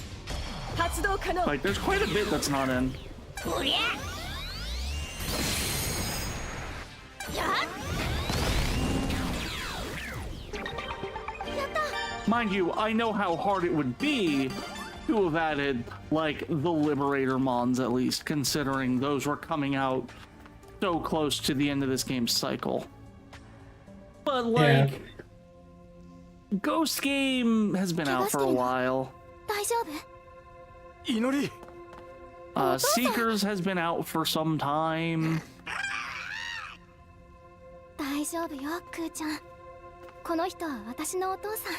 発動可能 Like, there's quite a bit that's not in. おりゃやっやった Mind you, I know how hard it would be to have added, like, the Liberator Mons at least, considering those were coming out so close to the end of this game's cycle. But, like, Ghost Game has been out for a while. 大丈夫 祈り Seekers has been out for some time. 大丈夫よクーちゃんこの人は私のお父さん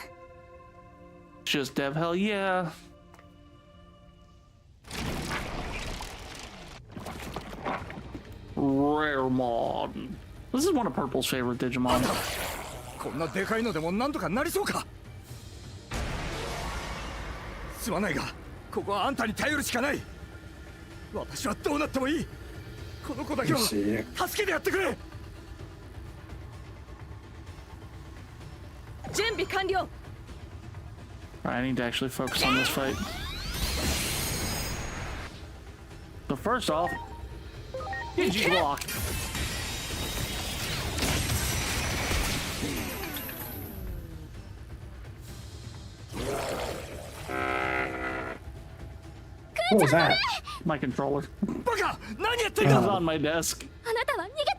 Just Dev Hell, yeah. Raremon. This is one of Purple's favorite Digimon. こんなでかいのでもなんとかなりそうかすまないがここはあんたに頼るしかない私はどうなってもいいこの子だけは Let's see. 助けてやってくれ 準備完了 I need to actually focus on this fight. So first off, Digiblock. What was that? My controller. バカ何やってん It だ was on my desk. あなたは逃げて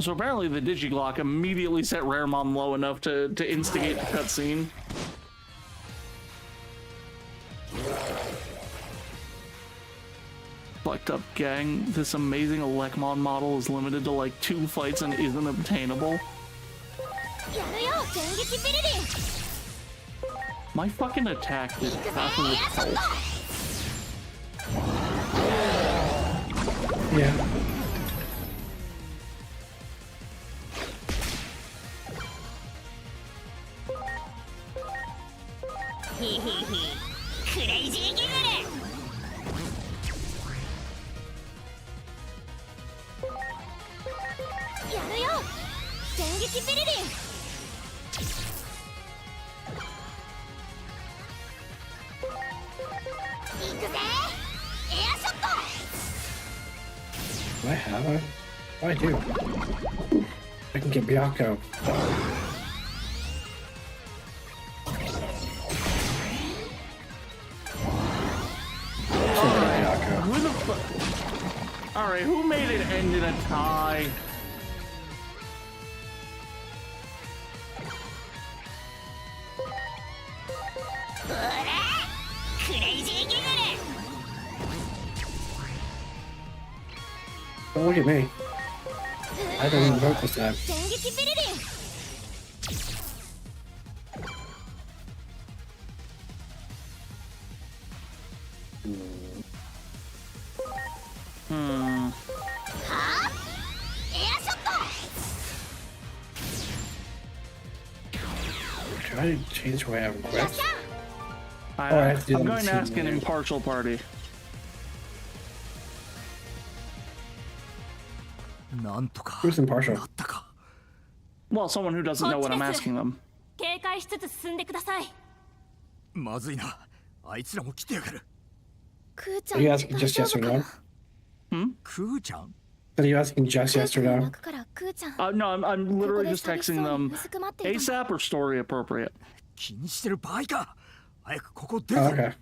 So apparently the Digiglock immediately set Raremon low enough to instigate the cutscene. Fucked up gang. This amazing Elecmon model is limited to like 2 fights and isn't obtainable. やるよ電撃ビリリン My fucking attack is 行くぜ half of エ its アショッ health. ト Yeah. Crazy Giggle! やるよ電撃ビリリン行くぜエアショット Do I have a? Oh, I do. I can get Byakko. Who the fuck? Alright, who made it end in a tie? Crazy Giggle! Don't look at me. I didn't even vote this time. 電撃ビリリン はあエアショット Should I change who I have requests? I, Oh, I have to do I'm them going to too, ask an man. impartial party. なんとか Who's impartial? なったか。 Well, someone who doesn't know what I'm asking them. 警戒しつつ進んでください。まずいな。あいつらも来てやがる。クーちゃ Are ん you 大 asking just 丈 yes 夫 or か no? な。クーちゃん Are you asking just クー yes ちゃ or んが no? 泣くからクーちゃん。 No, I'm ここ literally で just 寂し texting そうに them 薄く待っていたの。 ASAP or story appropriate. 気にしてる場合か。早くここ出る Oh, ぞ。 okay.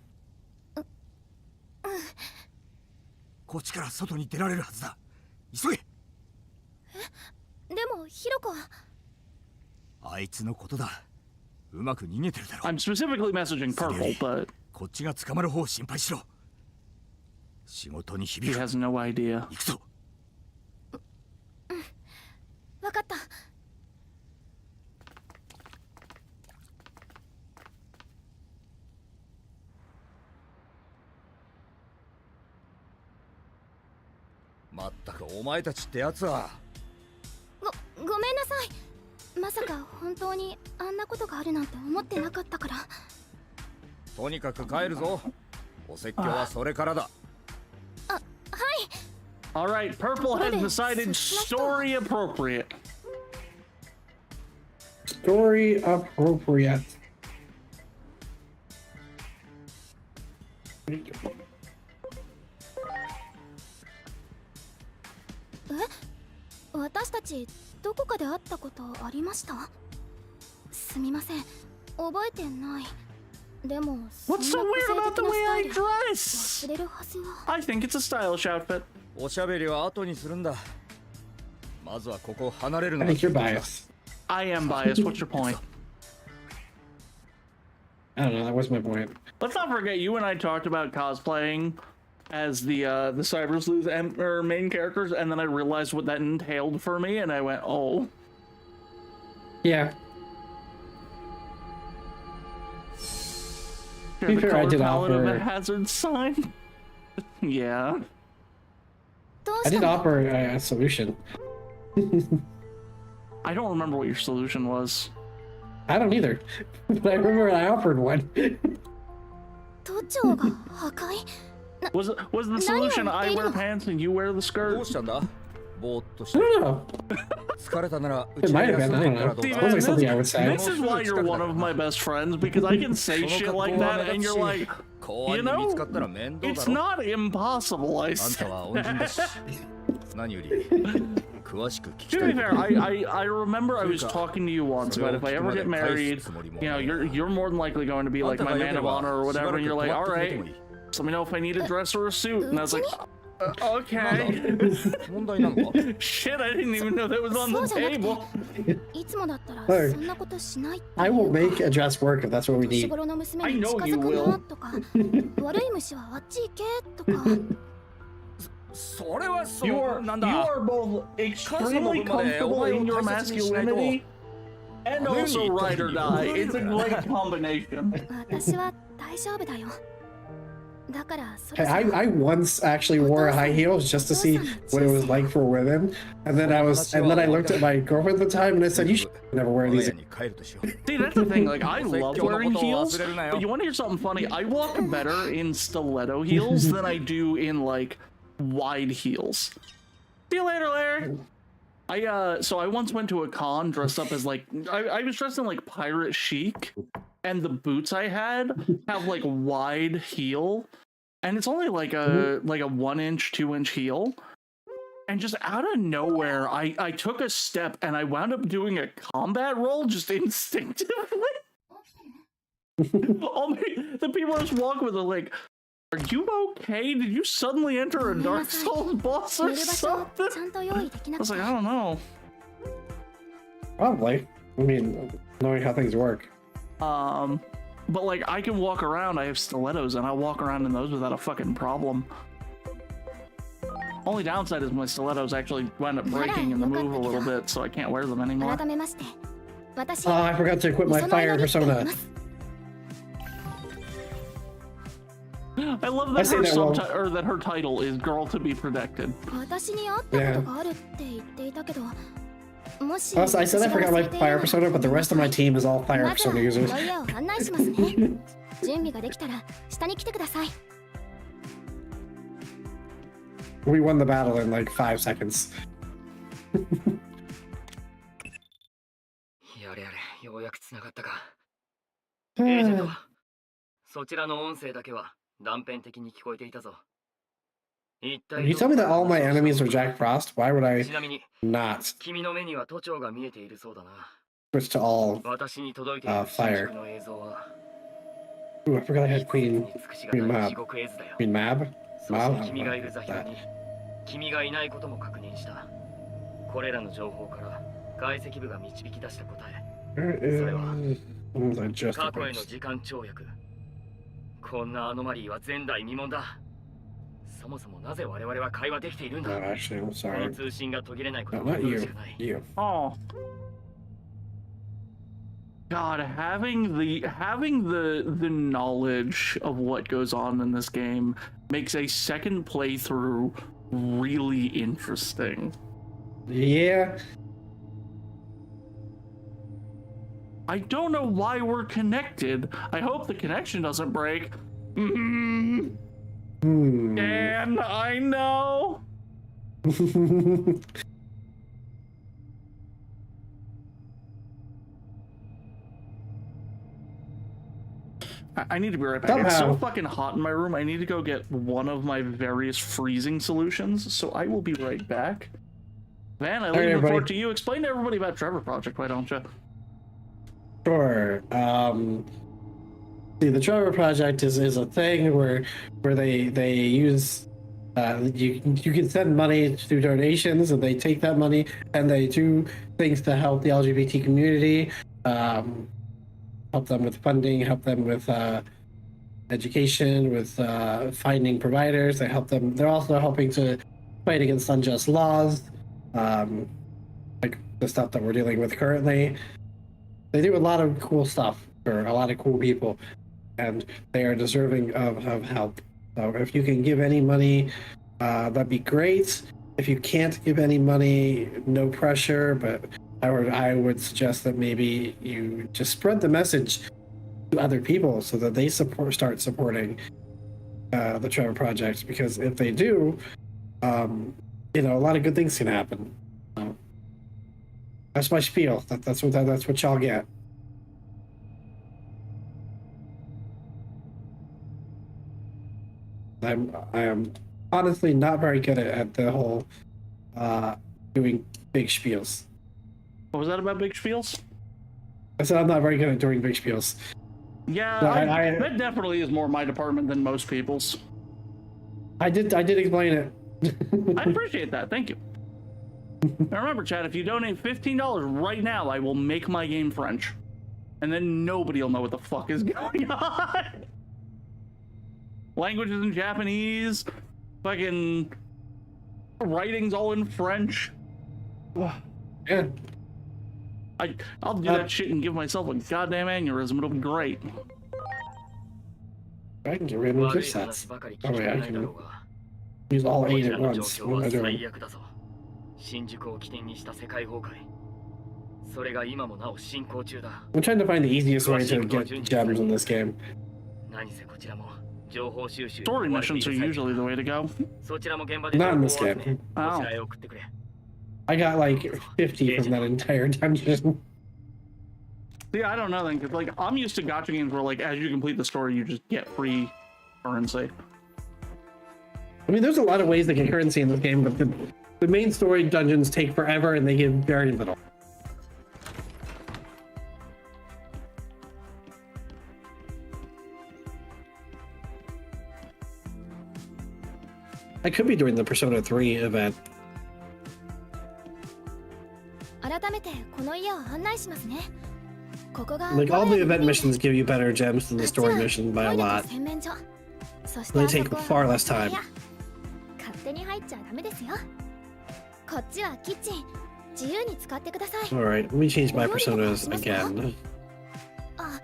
こっちから外に出られるはずだ。急げ。でもヒロコはあいつのことだ。うまく逃げてるだろ。 I'm specifically messaging Purple, but こっちが捕まる方を心配しろ。仕事に he 響く。 has no idea. 行くぞ。わかった。まったくお前たちってやつは。ごめんなさい。まさか本当にあんなことがあるなんて思ってなかったから。とにかく帰るぞ。お説教はそれからだ。あ、はい。 All right, Purple has decided story appropriate. Story appropriate. What 私たちどこかで会ったことありました？すみません、覚えてない。でも What's so weird about the way I dress? 忘れるはずは。 I think it's a stylish outfit. おしゃべりは後にするんだ。まずはここを離れるの I が think you're biased. I am biased. What's your point? I don't know. That was my point. Let's not forget, you and I talked about cosplaying as the Cyber Sleuth main characters, and then I realized what that entailed for me, and I went, oh. Yeah. You're be the fair, I color did palette of offer- a hazard sign? Yeah. どう I した did の？ offer a solution. I don't remember what your solution was. I don't either. But I remember I offered one. 都庁が破壊？ Was the solution I wear pants and you wear the ど skirt? うしたんだ。ぼーっとし I て don't know. 疲れたならう It ち might に have 休 been. ん I で don't からど know. う It だ。 sounds like something I would say. This is why you're one of my best friends, because I can say その shit 格 like 好は that 目 and 立 you're つ like, し、公安 you に見 know, つかったら面倒 it's だろ。 not impossible, I あんた said. は恩人だし。何より詳しく聞き To た be いこと fair, I remember I was talking to you once about if I ever get married, you know, you're more than likely going to be like my man of honor or whatever, and you're like, all right, just let me know if I need a dress or a suit, and I was like, okay. 問題なのか。 Shit, I didn't even know that was on そう the じゃなく table. て、いつもだったら Hey. そんなことしないって I いう will make a dress work if that's what we 年 need. 頃の娘 I に know 近 you づく will. なとか悪い虫はあっち行けとかそれはそ You う are なんだ。 you are both extremely comfortable in your masculinity and also ride or die. It's a great combination. 私は大丈夫だよ。だからそ Hey, ろそろ I once actually wore high heels just to see what it was like for women, and then I looked at my girlfriend at the time and I said, "You should never wear 我が these." 家に帰るとしよう See, that's the thing. Like, I love wearing heels, 忘れるなよ but you want to hear something funny? I walk better in stiletto heels than I do in like wide heels. See you later, Larry. So I once went to a con dressed up as like I was dressed in like pirate chic, and the boots I had have like wide heel, and it's only like a 1-inch, 2-inch heel. And just out of nowhere, I took a step and I wound up doing a combat roll just instinctively. The people I was walking with are like, "Are you okay? Did you suddenly enter a Dark Souls boss 寝 or る場所を something?" ちゃんと用意でき I なく was て like, I don't know. Probably. I mean, knowing how things work. But like I can walk around. I have stilettos, and I'll walk around in those without a fucking problem. Only downside is my stilettos actually wind up breaking in the move a little bit, so I can't wear them anymore. 改めまして私 Oh, I forgot to equip my その fire 祈りって言い persona. ます I love I that say her that well. or that her title is "Girl to be Protected." 私に会ったことがあるって言っていたけどもし Also, I said I 私が forgot my 忘れてい fire る persona, but the rest of my team is all fire まずは persona こ users. の家を案内しますね準備ができたら下に来てください We won the battle in like 5 seconds. やれやれ、ようやく繋がったか。エージェント、そちらの音声だけは断片的に聞こえていたぞ。一体 You tell me that all my enemies are Jack Frost. Why would I ちなみに、 not 君の目には都庁が見えているそうだな。 switch to all? 私に届いている fire 新宿の映像は、 Ooh, I forgot I had に Queen 尽くしがたい Mab 地獄絵図だよ。 Queen Mab. そ Mab. して君がいる座標に君がいないことも確認した。これらの情報から解析部が導き出した答え。 Where is what was I just 過去への erased? 時間跳躍。こんなアノマリーは前代未聞だ。そもそもなぜ我々は会話できているんだ。 No, actually, I'm この sorry. 通信が途切れないこと No, を not 祈る you. しかない。 You. Oh. God, having the knowledge of what goes on in this game makes a second playthrough really interesting. Yeah. I don't know why we're connected. I hope the connection doesn't break. Hmm. And I know. I need to be right back. It's so Somehow. fucking hot in my room. I need to go get one of my various freezing solutions. So I will be right back. Van, I leave the floor to you. Explain to everybody about Trevor Project, why don't you? Sure. See, the Trevor Project is a thing where they use you can send money through donations, and they take that money and they do things to help the LGBT community, help them with funding, help them with education, with finding providers. They help them. They're also helping to fight against unjust laws, like the stuff that we're dealing with currently. They do a lot of cool stuff for a lot of cool people, and they are deserving of help. So if you can give any money, that'd be great. If you can't give any money, no pressure, but I would suggest that maybe you just spread the message to other people so that they start supporting the Trevor Project, because if they do, a lot of good things can happen. That's my spiel. That's what y'all get. I am honestly not very good at the whole doing big spiels. What was that about big spiels? I said I'm not very good at doing big spiels. Yeah, No, that definitely is more my department than most people's. I did explain it. I appreciate that. Thank you. Now remember, Chad, if you donate $15 right now, I will make my game French. And then nobody will know what the fuck is going on. Languages in Japanese, fucking writing's all in French. Yeah. I'll do that shit and give myself a goddamn aneurysm. It'll be great. I can get rid of 悪 gift い sets. 話ばかり Oh 聞き wait, た I くないだろ can うが use all こ 8 ち at らの状 once. 況 What は am I 最 doing? 悪だぞ。新宿を起点にした世界崩壊、それが今もなお進行中だ。 I'm trying to find the easiest way to get gems in this game. 何せこちらも情報収集に Story 追われてい missions る are 最 usually 中 the way to go. そちらも現場で Not 情 in 報を this 集め game. こちらへ送ってくれ。 I got like 50 from that entire dungeon. See, I don't know then, because like I'm used to gacha games where like as you complete the story, you just get free currency. I mean, there's a lot of ways to get currency in this game, but the main story dungeons take forever and they give very little. I could be doing the Persona 3 event. 改めてこの家を案内しますね。ここが Like, all the event missions give you better gems than the story mission by a lot. 洗面所。そして They あそ take こは far less time. 勝手に入っちゃダメですよ。こっちはキッチン。自由に使ってください。 Alright, let me change my personas again. あ、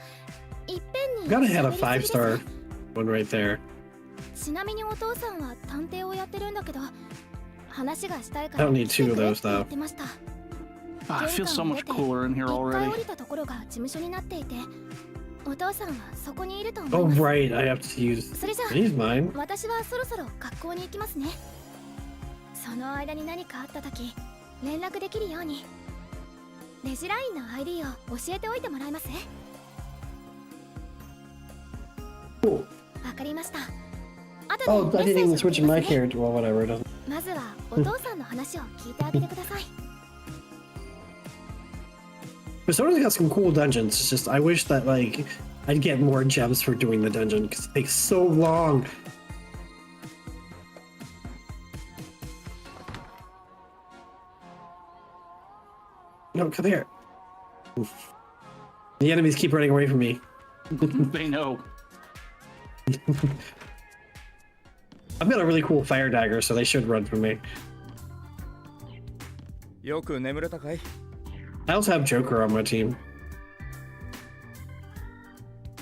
いっぺんに Gotta have a 喋りすぎです 5-star one right there. ちなみにお父さんは探偵をやってるんだけど、話がしたいか I ら don't need 来て two く of れ those って言 though. ってました。 Ah, it feels so much cooler in here 1階 already. 降りたところが事務所になっていて、お父さんはそこにいると思い Oh ます。 right, I have to use それじゃあ these mine. 私はそろそろ学校に行きますね。その間に何かあった時連絡できるようにレジラインの ID を教えておいてもらえます？ Cool. わかりました。後で Oh, I メッセ didn't ー even ジを switch 送り my ますね。 character. Well, whatever. It doesn't. まずはお父さんの話を聞いてあげてください。 Persona's got some cool dungeons. It's just I wish that like I'd get more gems for doing the dungeon because it takes so long. No, come here. The enemies keep running away from me. They know. I've got a really cool fire dagger, so they should run from me. よく眠れたかい？ I also have Joker on my team.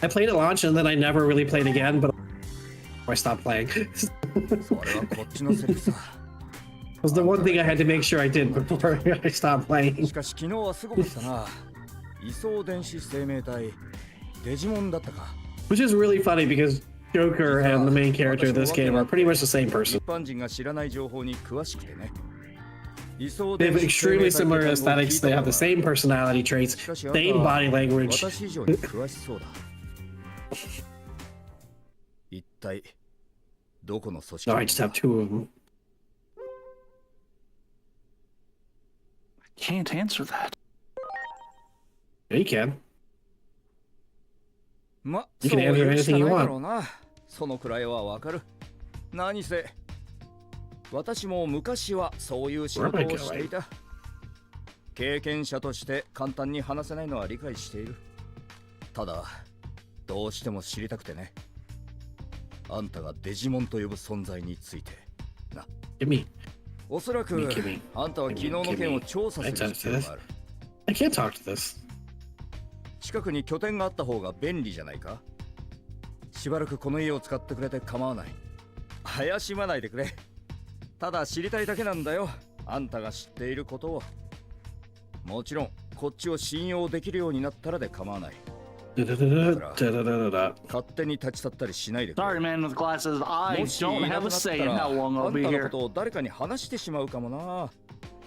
I played at launch and then I never really played again, but I stopped playing. それはこっちのセリフさ。 It was the one thing I had to make sure I did before I stopped playing. しかし昨日はすごかったな。移送電子生命体デジモンだったか。 Which is really funny because Joker and the main character of this game are pretty much the same person. 一般人が知らない情報に詳しくてね。 They have extremely similar aesthetics, they have the same personality traits, same body language. 私以上に詳しそうだ。一体どこの組織 No, I just have two of them. Can't answer that. Yeah, you can. ま、 You そう can answer いうしか anything な you いだ want. ろうな。そのくらいはわかる。何せ私も昔はそういう仕事をしていた。経験者として簡単に話せないのは理解している。ただどうしても知りたくてね。あんたがデジモンと呼ぶ存在についてな。 Give me. おそらく Gimme. あんたは昨日の件を調査する必要がある。 I can't talk to this. 近くに拠点があった方が便利じゃないか。しばらくこの家を使ってくれて構わない。怪しまないでくれ。ただ知りたいだけなんだよ。あんたが知っていることを。もちろんこっちを信用できるようになったらで構わない。 Da-da-da-da-da-da-da-da. 勝手に立ち去ったりしないでくれ。 Sorry, man with glasses. I もしい don't な have く a なった say in ら how long あ I'll ん be たの here. ことを誰かに話してしまうかもな。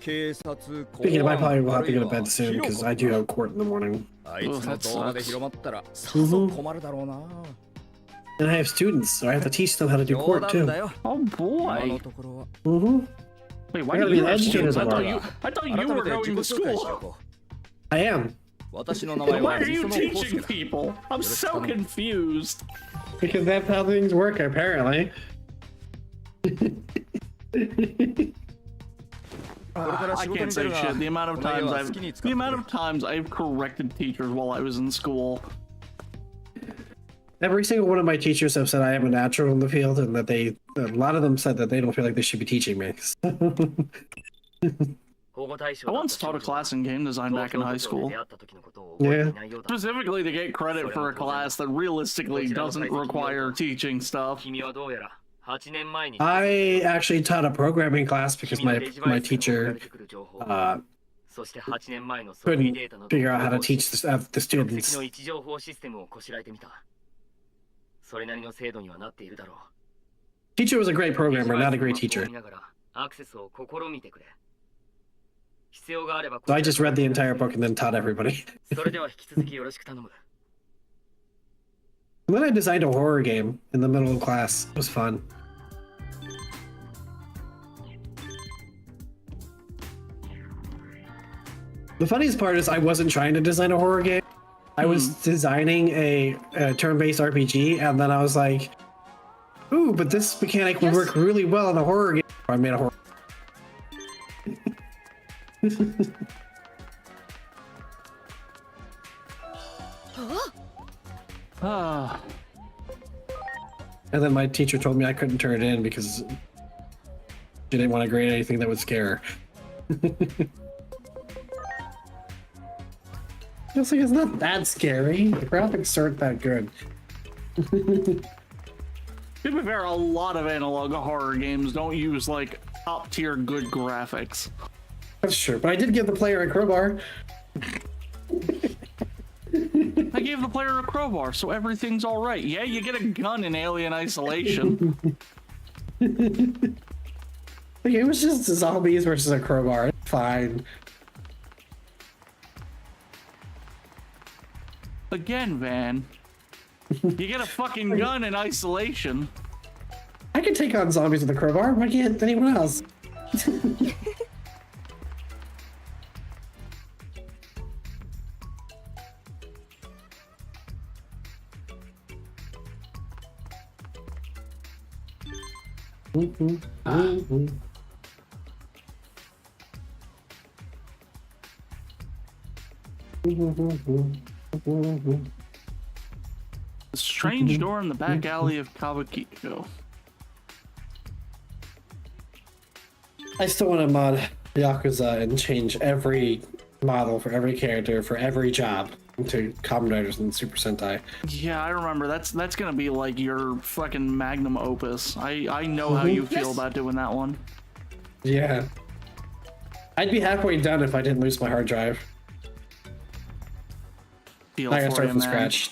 警察、 Speaking of, I 公 probably 安、 will あ have to るい go to は bed soon 広 because く I do have court in the morning. あいつの動画で広まったらさ Mhm. ぞ困るだろうな。 And I have students, so I have to teach them how to do 冗 court 談 too. だよ。 Oh 今 boy. のところは。 Mm-hmm. Wait, I why gotta do be you an have educator students? I thought tomorrow. you were 改めて going 自 to 己紹介し school. よう。 I am, 私の名前 Why は are you 磯野康 teaching 介だ。 people? I'm so confused. because that's how things work apparently. I can't say shit. The amount of times I've corrected teachers while I was in school. Every single one of my teachers have said I am a natural in the field, and that a lot of them said that they don't feel like they should be teaching me. I once taught a class in game design back in high school. Yeah. Specifically to get credit for a class that realistically doesn't require teaching stuff. I actually taught a programming class because my teacher couldn't figure out how to teach the students. Teacher was a great programmer, not a great teacher. So I just read the entire book and then taught everybody. And then I designed a horror game in the middle of class. It was fun. The funniest part is I wasn't trying to design a horror game. I was designing a turn-based RPG, and then I was like, ooh, but this mechanic would work really well in a horror game. I made a horror. And then my teacher told me I couldn't turn it in because she didn't want to grade anything that would scare her. I was like, it's not that scary. The graphics aren't that good. To be fair, a lot of analog horror games don't use like top tier good graphics. That's true, but I did give the player a crowbar. I gave the player a crowbar, so everything's all right. Yeah, you get a gun in Alien Isolation. Like, it was just zombies versus a crowbar. It's fine. Again, Van. You get a fucking gun in Isolation. I can take on zombies with a crowbar. Why can't anyone else? A strange door in the back alley of Kawakiko. I still want to mod Yakuza and change every model for every character for every job into Kamen Riders and Super Sentai. Yeah, I remember. That's gonna be like your fucking magnum opus. I know how you feel about doing that one. Yeah. I'd be halfway done if I didn't lose my hard drive. Feel I gotta for start you, from man. scratch.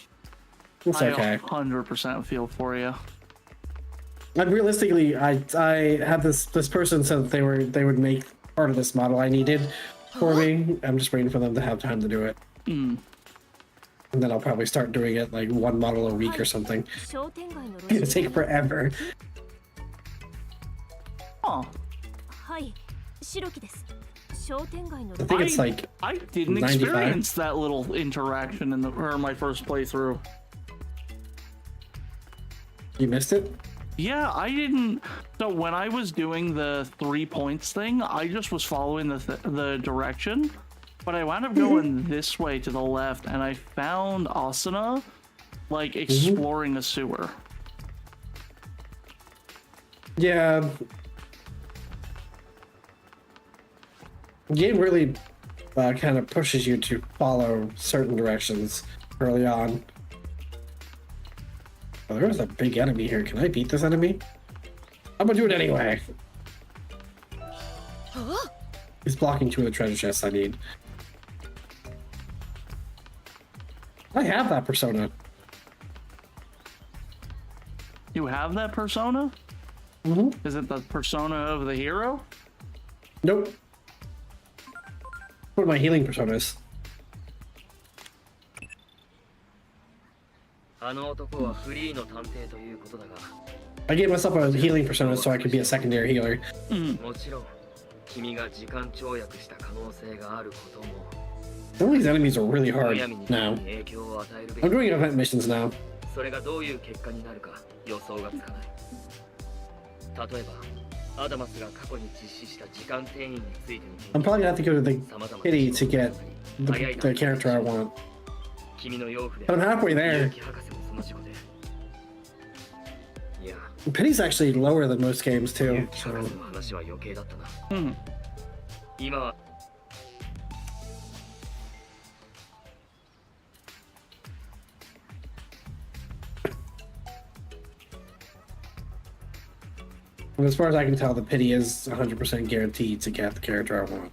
It's I okay. 100% feel for you. Like, realistically, I had this person said that they would make part of this model I needed for me. I'm just waiting for them to have time to do it. And then I'll probably start doing it like one model a week or something. It'll take forever. Oh. I think it's like I didn't 95. experience that little interaction in my first playthrough. You missed it? Yeah, I didn't. So when I was doing the 3 points thing, I just was following the direction, but I wound up going this way to the left, and I found Asuna like exploring a sewer. Yeah. The game really kind of pushes you to follow certain directions early on. Oh, there's a big enemy here. Can I beat this enemy? I'm gonna do it anyway. He's blocking two of the treasure chests I need. I have that persona. You have that persona? Is it the persona of the hero? Nope. One of my healing personas. I gave myself a healing persona so I could be a secondary healer. Some of these enemies are really hard now. I'm doing event missions now. I'm probably gonna have to go to the kitty to get the character I want. I'm halfway there. Pity's actually lower than most games too. So. And as far as I can tell, the pity is 100% guaranteed to get the character I want.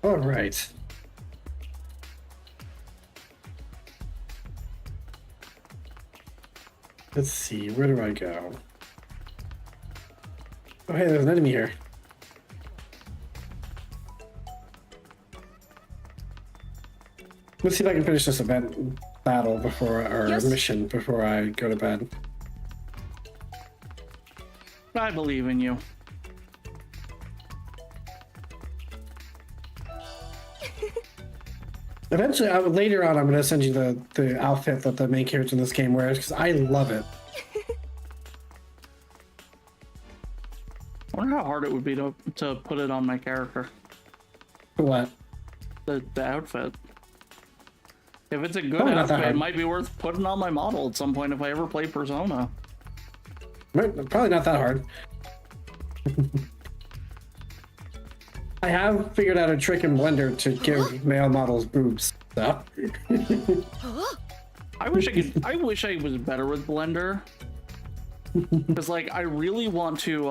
All right. Let's see, where do I go? Oh, hey, there's an enemy here. Let's see if I can finish this event battle before, or Yes. mission before I go to bed. I believe in you. Eventually, later on, I'm going to send you the outfit that the main character in this game wears because I love it. I wonder how hard it would be to put it on my character. What? The outfit. If it's a good Probably not that outfit, it hard. might be worth putting on my model at some point if I ever play Persona. Probably not that hard. I have figured out a trick in Blender to give male models boobs. So. I wish I was better with Blender. Because like I really want to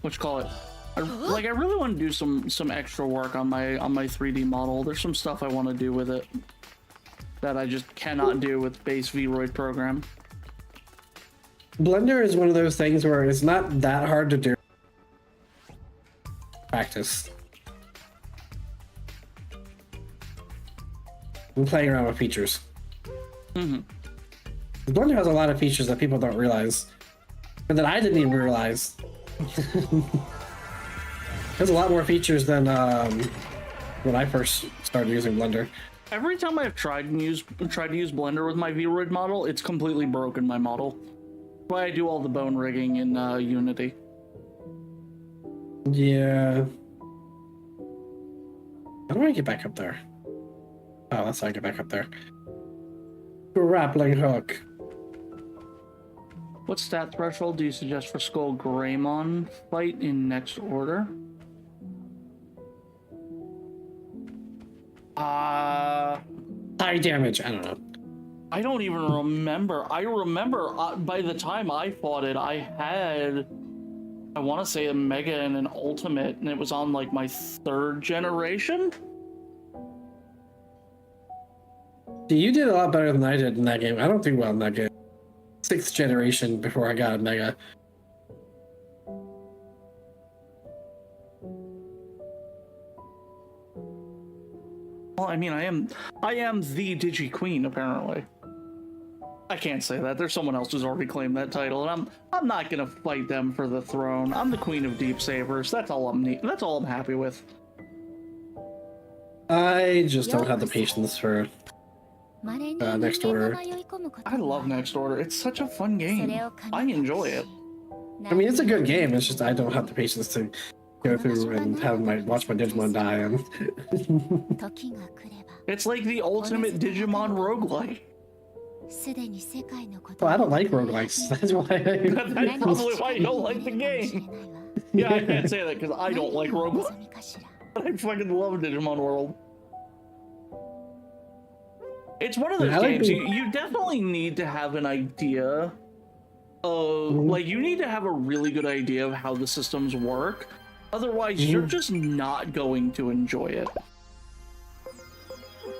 what you call it? I really want to do some extra work on my 3D model. There's some stuff I want to do with it that I just cannot do with base Vroid program. Blender is one of those things where it's not that hard to do. Practice. I'm playing around with features. Mm-hmm. Blender has a lot of features that people don't realize, and that I didn't even realize. There's a lot more features than when I first started using Blender. Every time I've tried to use Blender with my Vroid model, it's completely broken my model. That's why I do all the bone rigging in Unity. Yeah. How do I get back up there? Oh, that's how I get back up there. Grappling hook. What stat threshold do you suggest for Skull Greymon fight in next order? High damage. I don't know. I don't even remember. I remember by the time I fought it, I had, I want to say a Mega and an Ultimate, and it was on like my 3rd generation. See, you did a lot better than I did in that game. I don't do well in that game. 6th generation before I got a Mega. Well, I mean, I am the Digi Queen apparently. I can't say that. There's someone else who's already claimed that title, and I'm not gonna fight them for the throne. I'm the Queen of Deep Sabers. That's all I'm happy with. I just don't have the patience for next order. I love Next Order. It's such a fun game. I enjoy it. I mean, it's a good game. It's just I don't have the patience to go through and watch my Digimon die. And It's like the ultimate Digimon roguelike. well, I don't like roguelikes. That's why. That's probably why you don't like the game. Yeah, I can't say that because I don't like roguelikes. But I fucking love Digimon World. It's one of those I like games the- you definitely need to have an idea of, like, you need to have a really good idea of how the systems work. Otherwise, you're just not going to enjoy it.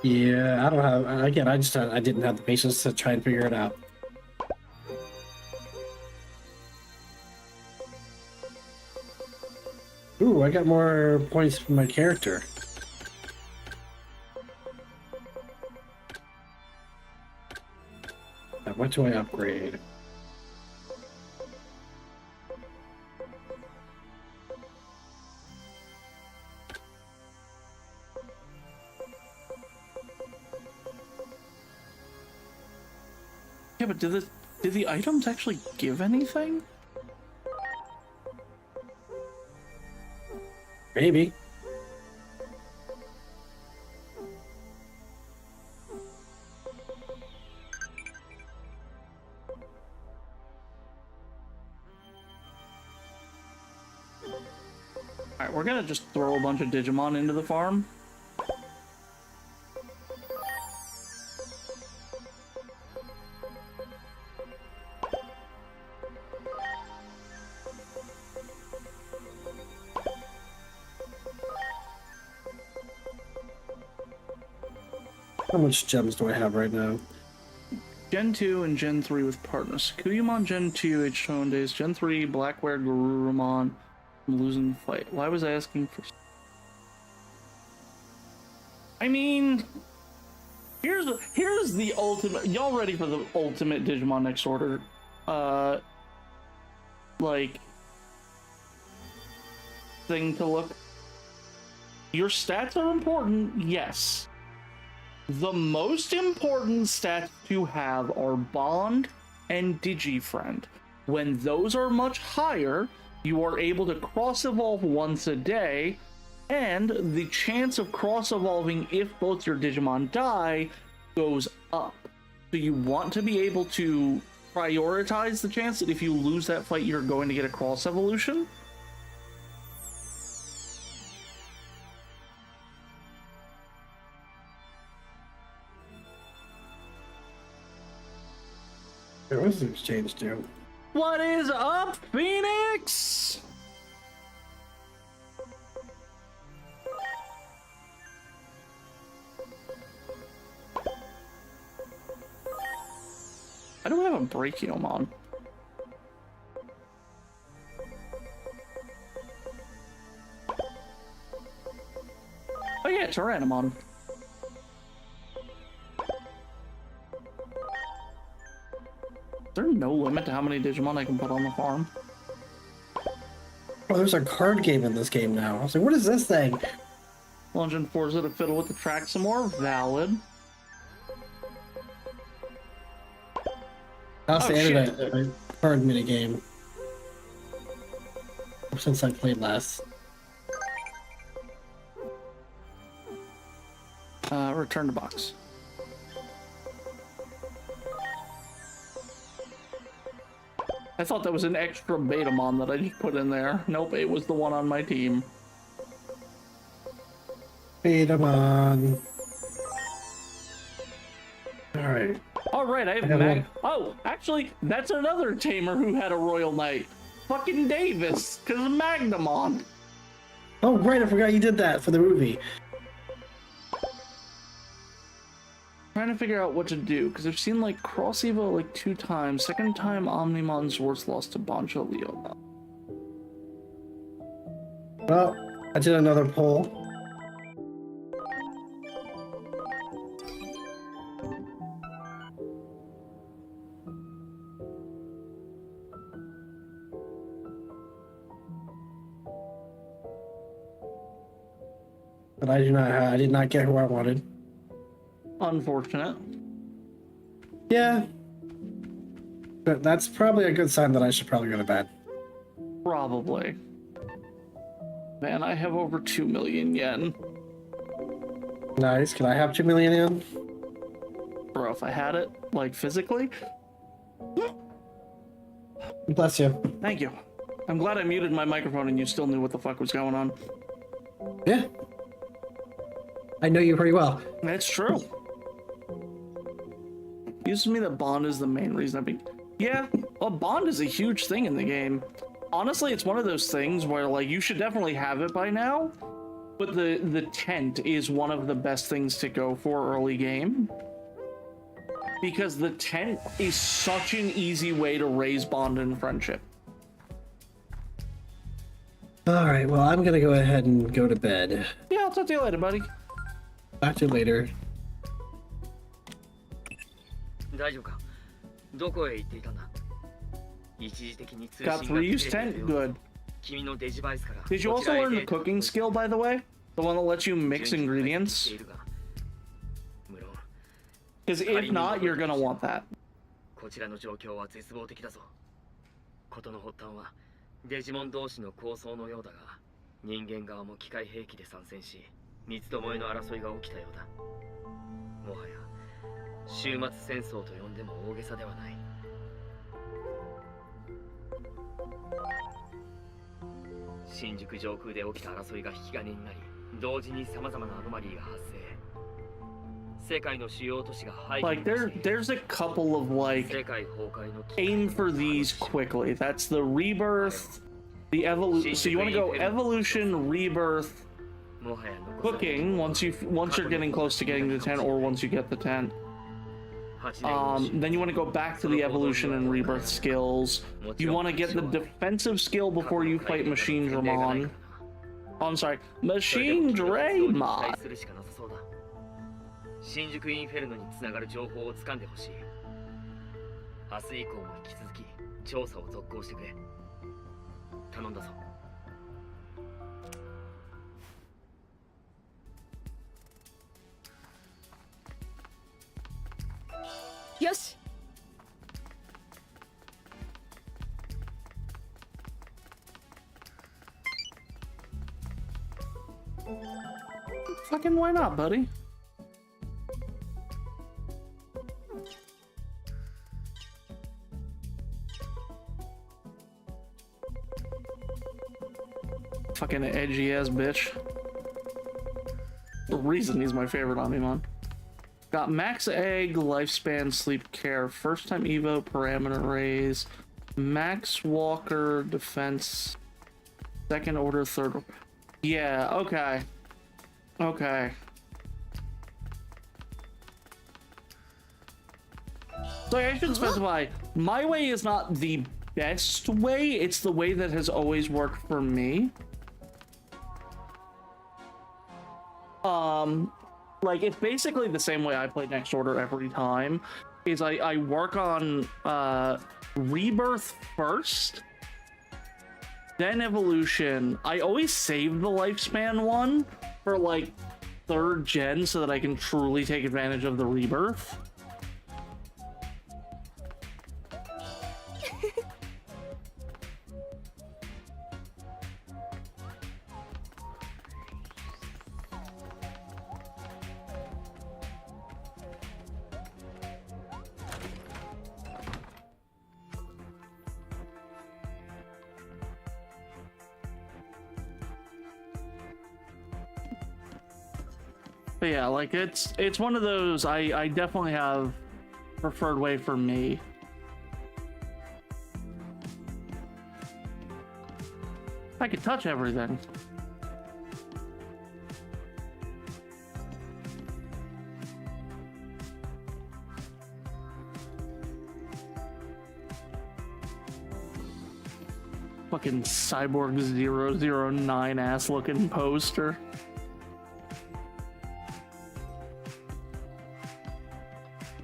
Yeah, I don't have. Again, I didn't have the patience to try and figure it out. Ooh, I got more points for my character. What do I upgrade? Yeah, but did the items actually give anything? Maybe. Alright, we're gonna just throw a bunch of Digimon into the farm. How much gems do I have right now? Gen 2 and Gen 3 with partners. Kuyumon Gen 2, H-Tone Days. Gen 3, Blackware, Garurumon. I'm losing the fight. Why was I asking for... I mean... Here's the ultimate... Y'all ready for the ultimate Digimon next order? Like... thing to look... Your stats are important, yes. The most important stats to have are Bond and Digifriend. When those are much higher, you are able to cross-evolve once a day, and the chance of cross-evolving if both your Digimon die goes up. So you want to be able to prioritize the chance that if you lose that fight, you're going to get a cross-evolution. What does the exchange do? What is up, Phoenix? I don't have a Brachiomon. Oh yeah, Tyrannomon. Is there no limit to how many Digimon I can put on the farm? Oh, there's a card game in this game now. I was like, what is this thing? Lungeon Forza to fiddle with the track some more. Valid. I also shit. added a card minigame since I played last. Return to box. I thought that was an extra Betamon that I just put in there. Nope, it was the one on my team. Betamon. Alright. Alright, I have Mag. Oh, actually, that's another tamer who had a Royal Knight. Fucking Davis, because of Magnamon. Oh, right, I forgot you did that for the movie. Trying to figure out what to do, because I've seen like Cross Evo like 2 times. Second time Omnimon Zords lost to Bancho Leona. Well, I did another poll. But I did not get who I wanted. Unfortunate. Yeah. But that's probably a good sign that I should probably go to bed. Probably. Man, I have over 2 million yen. Nice. Can I have 2 million yen? Bro, if I had it, like physically. Bless you. Thank you. I'm glad I muted my microphone and you still knew what the fuck was going on. Yeah. I know you pretty well. That's true. Uses me that Bond is the main reason I've been... Yeah, well, Bond is a huge thing in the game. Honestly, it's one of those things where, like, you should definitely have it by now, but the tent is one of the best things to go for early game. Because the tent is such an easy way to raise bond and friendship. Alright, well, I'm gonna go ahead and go to bed. Yeah, I'll talk to you later, buddy. Talk to you later. 大丈夫かどこへ行っていたんだ一時的に通信 Got が 3 use 切れてい tent? るよ Good. 君のデジバイスから Did you こち also らへ learn the データを cooking skill, by the way? The one that lets you mix 順次解析 ingredients? しているが無論 Because if not, you're gonna want that. こちらの状況は絶望的だぞ事の発端はデジモン同士の抗争のようだが人間側も機械兵器で参戦し三つどもえの争いが起きたようだもはや終末戦争と呼んでも大げさではない新宿上空で起きた争いが引き金になり、同時に様々なアノマリーが発生。世界の主要都市が廃墟 Like になっている。 there's a couple of like 世界崩壊の危機 aim for these quickly. That's the rebirth, the evolution. So you want to go evolution, rebirth, もはや残された cooking once you're getting close to getting the tent, or once you get the tent. 8年後の Then you want to go back to the evolution and rebirth skills. You want to get the defensive skill before you fight Machine Dramon. Oh, I'm sorry, Machine Draymon. 対するしかなさそうだ。新宿インフェルノにつながる情報をつかんでほしい。明日以降も引き続き調査を続行してくれ。頼んだぞ。よし。 Fucking why not, buddy? Fucking edgy ass bitch. The reason he's my favorite Omnimon. Got max egg, lifespan, sleep care, first time Evo, parameter raise, max walker, defense, second order, third order. Yeah, okay. Okay. So I should specify, my way is not the best way, it's the way that has always worked for me. Like, it's basically the same way I play Next Order every time, is I work on Rebirth first, then Evolution. I always save the Lifespan one for, like, 3rd gen so that I can truly take advantage of the Rebirth. But yeah, like it's one of those I definitely have preferred way for me. I could touch everything. Fucking Cyborg 009 ass looking poster.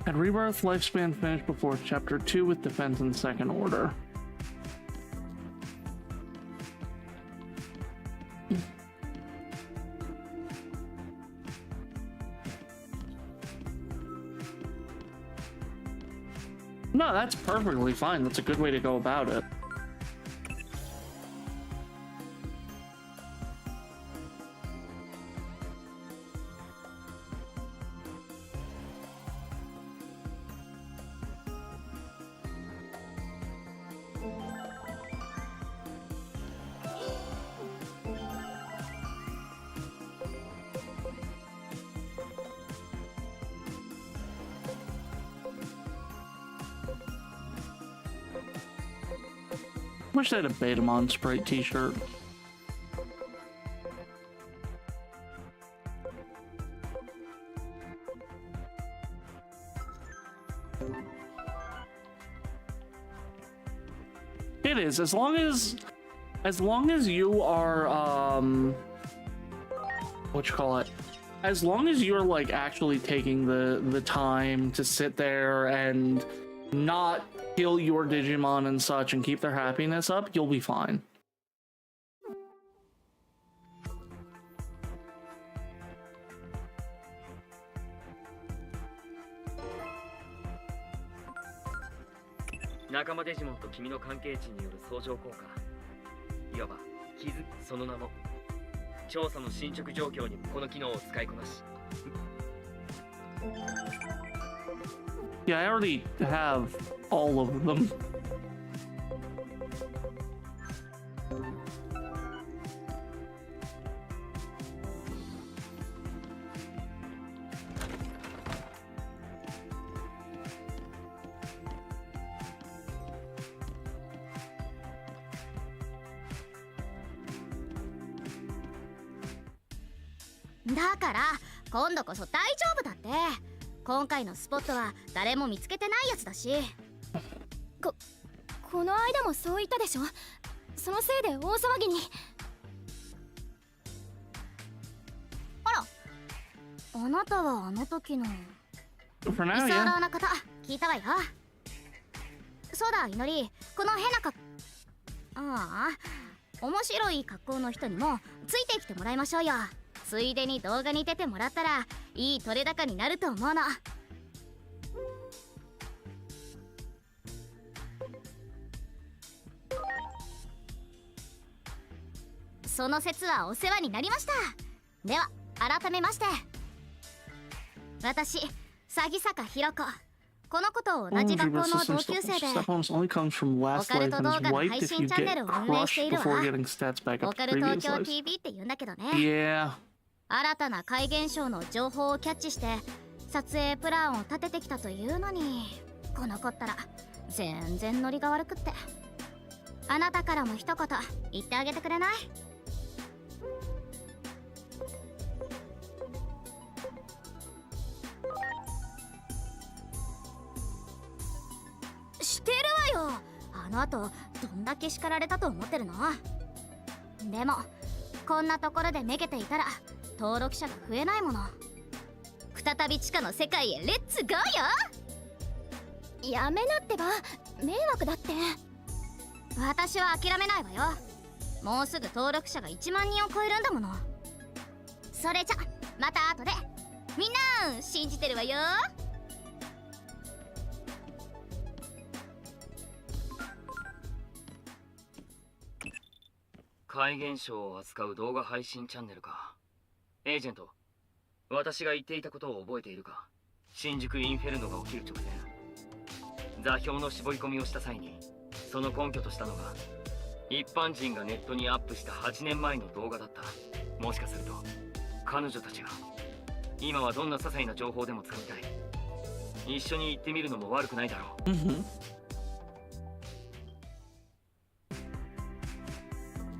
Had Rebirth lifespan finished before Chapter 2 with defense in second order. No, that's perfectly fine. That's a good way to go about it. Wish I had a Betamon Sprite t-shirt. It is, as long as you are what you call it? As long as you're like actually taking the time to sit there and not kill your Digimon and such and keep their happiness up, you'll be fine. Nakama Digimon と君の関係値による相乗効果。いわば傷、その名も。調査の進捗状況にこの機能を使いこなし。Yeah, I already have all of them. だから今度こそ大丈夫だって。今回のスポットは誰も見つけてないやつだし。この間もそう言ったでしょ。そのせいで大騒ぎに。あら、あなたはあの時の居 For now, 候 yeah. な方聞いたわよ。そうだ、いのり、この変なああ、面白い格好の人にもついてきてもらいましょうよ。ついでに動画に出てもらったらいい取れ高になると思うの。その説はお世話になりました。では改めまして、私詐欺坂ひろ子、この子と同じ学校の同級生で、 Stat bonus only comes from last life and is wiped if you get crushed before getting stats back オ up カ to ル previous 東京 lives. TV って言うんだけどね。 Yeah. 新たな怪現象の情報をキャッチして撮影プランを立ててきたというのに、この子ったら全然ノリが悪くって。あなたからも一言言ってあげてくれない？してるわよ。あの後どんだけ叱られたと思ってるの？でもこんなところでめげていたら登録者が増えないもの。再び地下の世界へレッツゴーよ。やめなってば、迷惑だって。私は諦めないわよ。もうすぐ登録者が1万人を超えるんだもの。それじゃまた後で。みんな信じてるわよ。怪現象を扱う動画配信チャンネルか。エージェント、私が言っていたことを覚えているか。新宿インフェルノが起きる直前、座標の絞り込みをした際にその根拠としたのが一般人がネットにアップした8年前の動画だった。もしかすると彼女たちが今はどんな些細な情報でも使いたい。一緒に行ってみるのも悪くないだろう。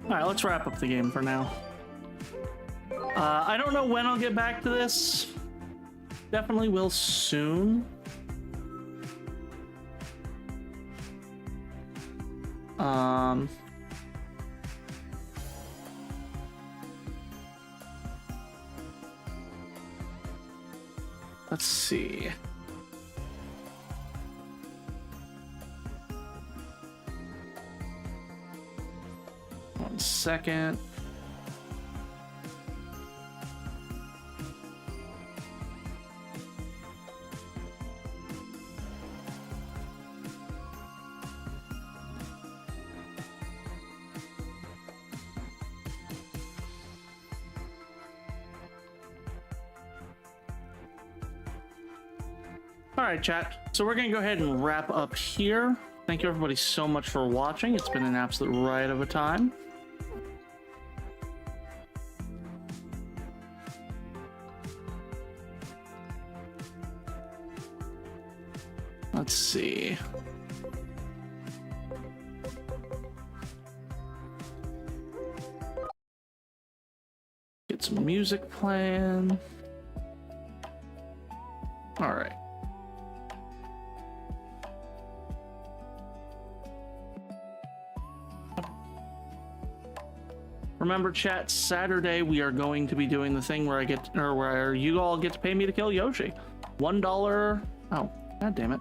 Alright, let's wrap up the game for now. I don't know when I'll get back to this. Definitely will soon. Let's see. One second. All right, chat. So we're gonna go ahead and wrap up here. Thank you everybody so much for watching. It's been an absolute riot of a time. Let's see. Get some music playing. All right. Remember, chat, Saturday we are going to be doing the thing where I get, or where you all get to pay me to kill Yoshi. $1. Oh, god damn it.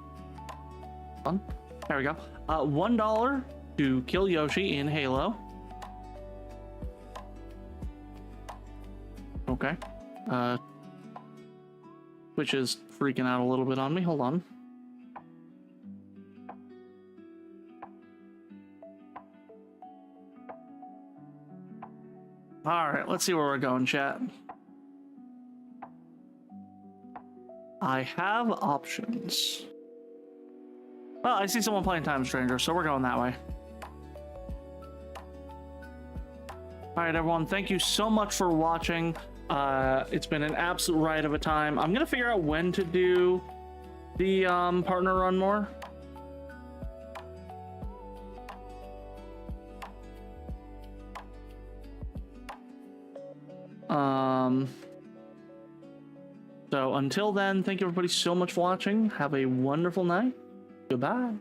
Fun. There we go. $1 to kill Yoshi in Halo. Okay. Which is freaking out a little bit on me. Hold on. All right, let's see where we're going, chat. I have options. Well, I see someone playing Time Stranger, so we're going that way. All right, everyone, thank you so much for watching. It's been an absolute riot of a time. I'm gonna figure out when to do the partner run more. So until then, thank you everybody so much for watching. Have a wonderful night. Goodbye.